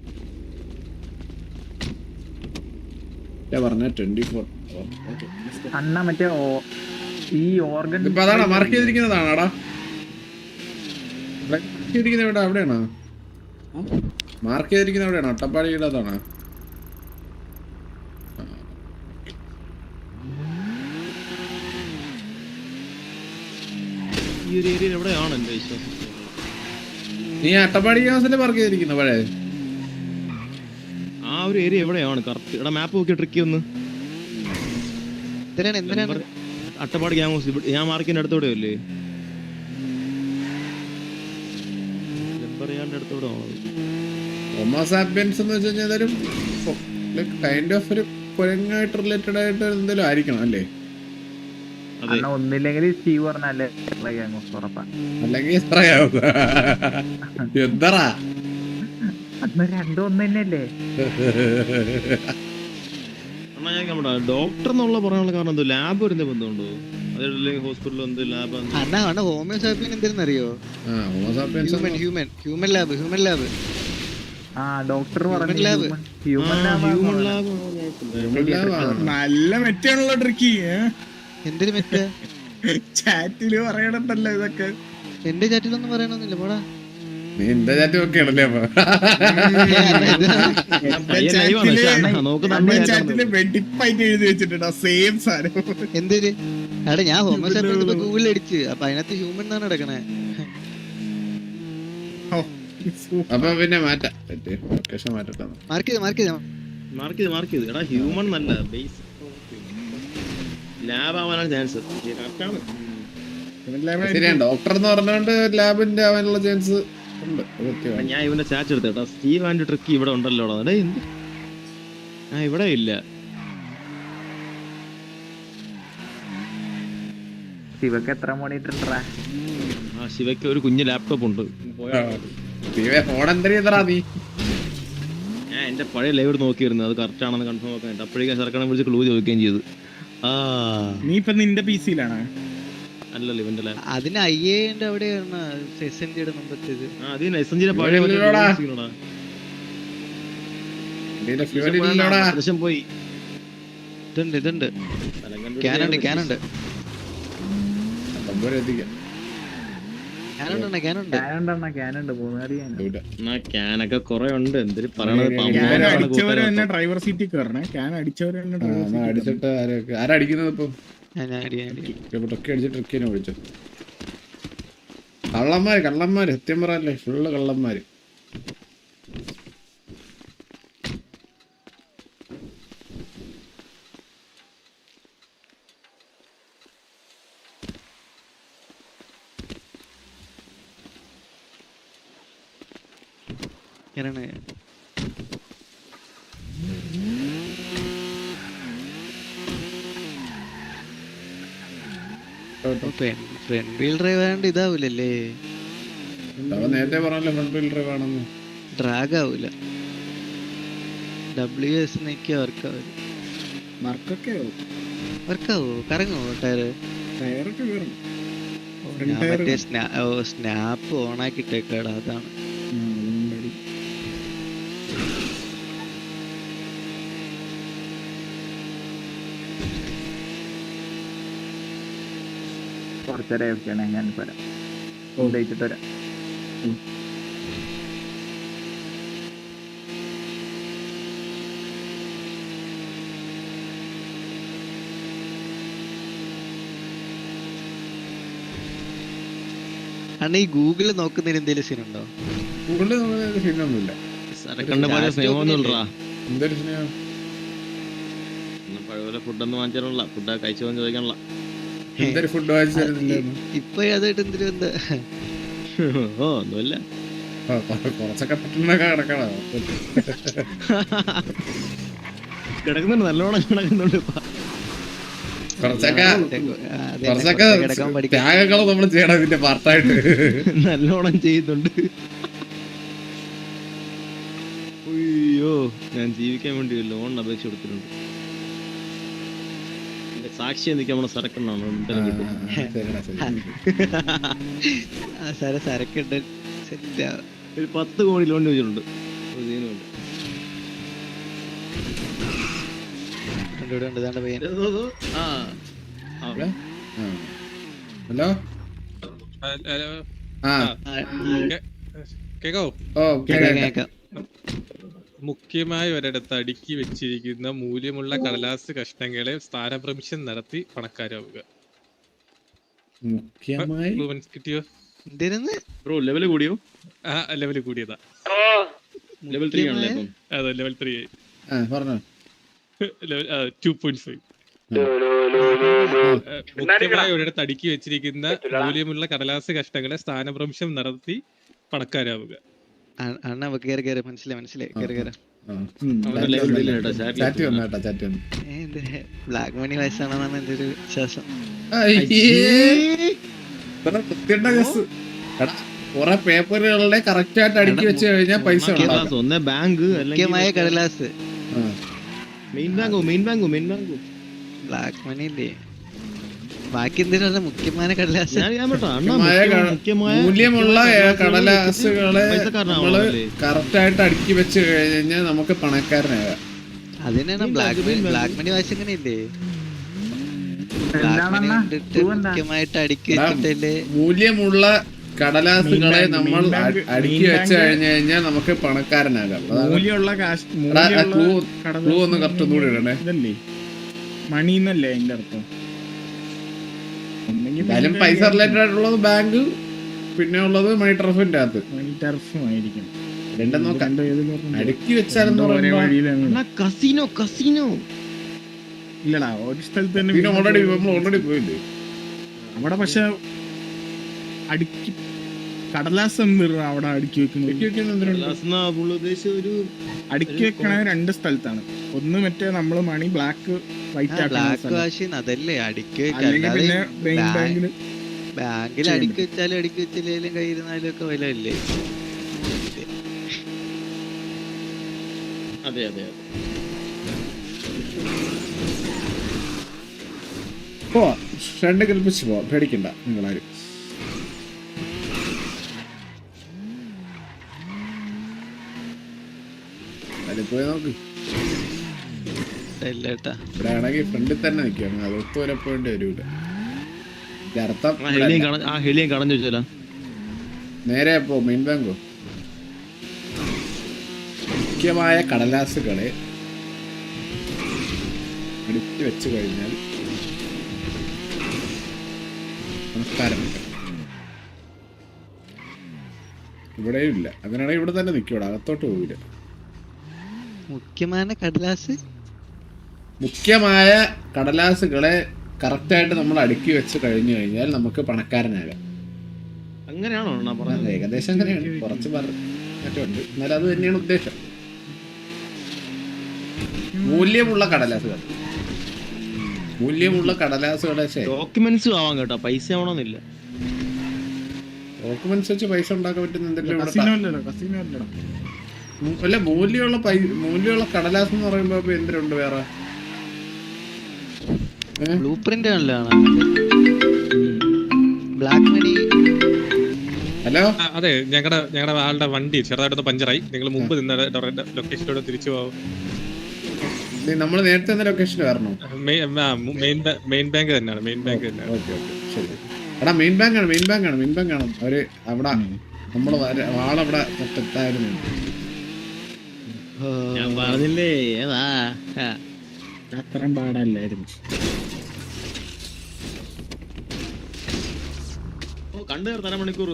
പറഞ്ഞ 24. അണ്ണ മറ്റേ ഈ ഓർഗൻ ഇപ്പൊ അതാണോ മാർക്ക് ചെയ്തിരിക്കുന്നതാണോടാ? മാർക്ക് ചെയ്തിരിക്കുന്ന ഇവിടെ അവിടെയാണോ? മാർക്ക് ചെയ്തിരിക്കുന്ന എവിടെയാണോ? അട്ടപ്പാടിയുടെ അതാണോ? ഈ ഒരു ഏരിയയിൽ എവിടെയാണ് എന്റെ വിശ്വാസം. നീ അട്ടപ്പാടി ഗ്യാസിന്റെ മാർക്ക് ചെയ്തിരിക്കുന്ന പഴയ ആ ഒരു ഏരിയ എവിടെയാണ് കറക്റ്റ്? എടാ മാപ്പ് നോക്കി ട്രിക്കി ഒന്ന്. എന്തിനാണ് അട്ടപ്പാടി ഗ്യാങ് ഹൗസ് ഞാൻ മാർക്കിന്റെ അടുത്തോടെ അല്ലേ? അടുത്തോടെ ഹോമോസാപ്പിയൻസ് എന്ന് വെച്ച് കഴിഞ്ഞാൽ ഒരു കൈൻഡ് ഓഫ് ഒരു കുരങ്ങായിട്ട് റിലേറ്റഡ് ആയിട്ട് എന്തെങ്കിലും ആയിരിക്കണം അല്ലേ? ഒന്നില്ലെങ്കിൽ സ്റ്റീവ് പറഞ്ഞല്ലേ ഉറപ്പാ, അല്ലെങ്കിൽ എന്താ അന്ന് രണ്ടും ഒന്ന് തന്നെയല്ലേ? ഡോക്ടർ എന്നുള്ള പറയാനുള്ള കാരണം എന്തോ ലാബ് വരുന്ന ബന്ധമുണ്ടോ? അതല്ലെങ്കിൽ ഹോസ്പിറ്റലിൽ എന്ത് ലാബ്? ഹോമിയോസാപ്പിയൻ എന്തെന്നറിയോ? Human lab. ആ ഡോക്ടർ പറഞ്ഞു ഹ്യൂമൻ ലാബ് നല്ല മെറ്റാണല്ലോ ട്രിക്കി. എന്തൊരു മെറ്റാ? ചാറ്റില് പറയണല്ലോ ഇതൊക്കെ. എന്റെ ചാറ്റിലൊന്നും പറയണമെന്നില്ല പോടാ. നീ എന്റെ ചാറ്റ് നോക്കിയാണല്ലേ? ചാറ്റില് വെടിപ്പായിട്ട് എഴുതി വെച്ചിട്ടുണ്ടോ സെയിം സാധനം? എന്തൊരു എടാ ഞാൻ ഹോമോസാപ്പിയൻ ഗൂഗിളിൽ അടിച്ച്, അപ്പൊ അതിനകത്ത് ഹ്യൂമൻ എന്നാണ് കിടക്കണേ. അപ്പൊ പിന്നെ മാറ്റാം, ലൊക്കേഷൻ മാറ്റട്ടെ. മാർക്ക് ചെയ്ത് എടാ ഹ്യൂമൻ നല്ല ബേസ് ലാബ് ആവാനാണ് ചാൻസ്. ശരിയാണ്, ഡോക്ടർ എന്ന് പറഞ്ഞോണ്ട് ലാബിന്റെ ആവാനുള്ള ചാൻസ് ഉണ്ട്. ഞാൻ ഇവന്റെ ചാറ്റ് എടുത്തേട്ടാ. സ്റ്റീവ് ആൻഡ് ട്രിക്കി ഇവിടെ ഉണ്ടല്ലോ. ഇവിടെ ഇല്ല. ശിവക്ക് എത്ര മോണിറ്റർ? ആ ശിവയ്ക്ക് ഒരു കുഞ്ഞു ലാപ്ടോപ്പ് ഉണ്ട്. ഞാൻ എന്റെ പഴയ ലൈവ് നോക്കിയിരുന്നു, അത് കറക്റ്റ് ആണെന്ന് കൺഫേം ആക്കാൻ. അപ്പോഴേക്കും സർക്കാർ വിളിച്ച് ക്ലൂ ചോദിക്കുകയും ചെയ്തു. നീ ഇപ്പൊ നിന്റെ PC-യിലാണ്? അല്ലല്ലോ ഇവന്റെ ലാബ്. അതിന് IAന്റെ അവിടെയാണ് SNGയുടെ മുമ്പത്തേത്. അതിന് SNGയുടെ പഴയ പോയി. ഇതുണ്ട് ക്യാനുണ്ട് ക്യാനൊക്കെ കൊറേ ഉണ്ട്. എന്തൊരു പറയണത്? ഡ്രൈവർ സീറ്റിൽ കയറണേ. ക്യാൻ അടിച്ചവരെ അടിച്ചിട്ട് ആരടിക്കുന്നത് ഇപ്പൊ? അടിച്ചിട്ട് കള്ളന്മാര് സത്യം പറയല്ലേ, ഫുള്ള് കള്ളന്മാര്. ഫ്രണ്ട് വീൽ ഡ്രൈവ് ആയതുകൊണ്ട് ഇതാവൂലല്ലേ? നേരത്തെ പറഞ്ഞല്ലോ ഫ്രണ്ട് വീൽ ഡ്രൈവ് ആണെന്ന്. ഡ്രാഗ് ആവൂല. WS വർക്കാവോ? കറങ്ങോ ടയറ്? മറ്റേ സ്നാപ്പ് ഓൺ ആക്കിട്ടേക്കാടാ, അതാണ്. കുറച്ചേരം ഞാൻ വരാം, ഉപയോഗിച്ചിട്ട് വരാം. അണ്ണ ഈ ഗൂഗിളിൽ നോക്കുന്നതിന് എന്തെങ്കിലും സീനുണ്ടോ? ഗൂഗിളിൽ നോക്കുന്നതിന് സീനൊന്നുമില്ല. എന്തൊരു സ്നേഹം? പഴയ ഫുഡൊന്നും വാങ്ങിച്ചാലുള്ള ഫുഡ് കഴിച്ചു പോകാൻ ചോദിക്കാനുള്ള. എന്തൊരു ഫുഡ് വാങ്ങിച്ചു? ഇപ്പൊ അതായിട്ട് എന്തൊരു എന്താ? ഒന്നുമില്ല, കുറച്ചൊക്കെ പറ്റുന്നൊക്കെ കിടക്കുന്നുണ്ട്, നല്ലോണം കിടക്കുന്നുണ്ട്. കുറച്ചൊക്കെ ത്യാഗങ്ങൾ നമ്മൾ ചെയ്യണം ഇതിന്റെ പാർട്ടായിട്ട്. നല്ലോണം ചെയ്യുന്നുണ്ട്. അയ്യോ ഞാൻ ജീവിക്കാൻ വേണ്ടി ലോൺ അപേക്ഷ കൊടുത്തിട്ടുണ്ട്. എന്റെ സാക്ഷിയെ നിൽക്കാൻ നമ്മളെ സരക്കെണ്ണാണ് സരക്കുണ്ട് സെറ്റ്. ഒരു 10 കോടി ലോൺ ചോദിച്ചിട്ടുണ്ട്. ഹലോ കേക്കാവോ? ഓ മുഖ്യമായി ഒരിടത്ത് അടുക്കി വെച്ചിരിക്കുന്ന മൂല്യമുള്ള കടലാസ് കഷ്ണങ്ങളെ സ്ഥാനഭ്രംശം നടത്തി പണക്കാരാവുക. മുഖ്യമായി കിട്ടിയോ? ബ്രോ ലെവല് കൂടിയോ? ആ ലെവല് കൂടിയതാ. ലെവൽ 3 ആണല്ലേ ഇപ്പം? അതെ ലെവൽ 3 ആയി. പറഞ്ഞോ. ലെവൽ 2.5. മുഖ്യമായി ഒരിടത്ത് അടുക്കി വെച്ചിരിക്കുന്ന മൂല്യമുള്ള കടലാസ് കഷ്ണങ്ങളെ സ്ഥാനഭ്രംശം നടത്തി പണക്കാരാവുക. മനസ്സിലായി. ബ്ലാക്ക് മണി വയസ്സാണെന്നാണ് എന്റെ ഒരു വിശ്വാസം. കുറെ പേപ്പറുകളുടെ കറക്റ്റ് ആയിട്ട് അടുക്കി വെച്ച് കഴിഞ്ഞാൽ പൈസ ബാങ്ക് മുഖ്യമായ കടലാസ് മെയിൻ ബാങ്കോ ബ്ലാക്ക് മണി ഇല്ലേ? ബാക്കി എന്തിനാണ് മുഖ്യമായ കടലാസ്? മൂല്യമുള്ള കടലാസുകളെ നമ്മള് കറക്റ്റ് ആയിട്ട് അടുക്കി വെച്ച് കഴിഞ്ഞാൽ നമുക്ക് പണക്കാരനാകാം. അതിനാണ് ബ്ലാക്ക് മണി വാശി അങ്ങനെയല്ലേ? മുഖ്യമായിട്ട് അടുക്കി വെച്ചിട്ടല്ലേ? മൂല്യമുള്ള കടലാസുകളെ നമ്മൾ അടുക്കി വെച്ച് കഴിഞ്ഞു കഴിഞ്ഞാൽ നമുക്ക് പണക്കാരനാകാം. ക്ലൂ ഒന്ന് കറക്റ്റ് ഒന്നുകൂടി ഇടണേ. മണിന്നല്ലേ അതിന്റെ അർത്ഥം? എന്തായാലും പൈസ റിലേറ്റഡ് ആയിട്ടുള്ളത് ബാങ്ക്, പിന്നെ ഉള്ളത് മണി ടർഫിന്റെ അകത്ത്. മണി ടർഫും ആയിരിക്കും. രണ്ടും നോക്കാം. അടുക്കി വെച്ചാലെന്ന് കസിനോ ഇല്ലടാ, ഒരു സ്ഥലത്ത് തന്നെ ഓൾറെഡി പോയില്ലേ അവിടെ. പക്ഷെ അടുക്കി കടലാസ് അവിടെ അടുക്കി വെക്കുന്നത് അടുക്കി വെക്കണ 2 സ്ഥലത്താണ്. ഒന്ന് മറ്റേ നമ്മള് മണി ബ്ലാക്ക് വൈറ്റ് അതല്ലേ അടുക്കി ബാങ്കിൽ അടുക്കി വെച്ചാലും അടുക്കി വെച്ചില്ലേലും കയ്യിരുന്നാലും ഒക്കെ വിലയല്ലേ? അതെ പോവാ. 2 കൽപ്പിച്ച് പോവാം, പേടിക്കണ്ട നിങ്ങളാരും. പോയി നോക്ക്. ഇവിടെ ആണെങ്കിൽ ഫ്രണ്ടിൽ തന്നെ നിൽക്കുകയാണ്. അത് ഒത്തുവരെ പോയിട്ട് വരൂല. അർത്ഥം നേരെ പോ മെയിൻ ബാങ്കോ. മുഖ്യമായ കടലാസുകളെ അടുക്കി വെച്ച് കഴിഞ്ഞാൽ നമസ്കാരം. ഇവിടെയും ഇല്ല. അങ്ങനെയാണെങ്കിൽ ഇവിടെ തന്നെ നിൽക്കൂടെ, അകത്തോട്ട് പോവില്ല. മുഖ്യമായ കടലാസുകളെ കറക്റ്റായിട്ട് നമ്മൾ അടുക്കി വെച്ച് കഴിഞ്ഞു കഴിഞ്ഞാൽ നമുക്ക് പണക്കാരനാകാം. അങ്ങനെയാണോ? ഏകദേശം അങ്ങനെയാണ്. കുറച്ച് മാറ്റമുണ്ട്, എന്നാലും അത് തന്നെയാണ് ഉദ്ദേശം. മൂല്യമുള്ള കടലാസുകളെ ഡോക്യുമെന്റ്സ് ആവാൻ കേട്ടോ, പൈസ ആവണമെന്നില്ല. ഡോക്യുമെന്റ്സ് വെച്ച് പൈസ ഉണ്ടാക്കാൻ പറ്റുന്ന അല്ല. മൂല്യമുള്ള കടലാസ് എന്ന് പറയുമ്പോ എന്തിനുണ്ട് വേറെ? ഹലോ, അതെ, ഞങ്ങളുടെ ആളുടെ വണ്ടി ചെറുതായിട്ടൊന്ന് പഞ്ചറായി. നിങ്ങൾ മുമ്പ് നിന്ന ലൊക്കേഷനിലൂടെ തിരിച്ചു പോകാം. നമ്മൾ നേരത്തെ ലൊക്കേഷൻ വരണോ? മെയിൻ ബാങ്ക് തന്നെയാണ്. ശരി. എടാ മെയിൻ ബാങ്ക് ആണ്. അവര് അവിടെ നമ്മള് ആളവിടെ എത്തായിരുന്നു. ഞാൻ പറഞ്ഞില്ലേ അത്രയും പാടല്ലായിരുന്നു. കണ്ടു 1/2 മണിക്കൂർ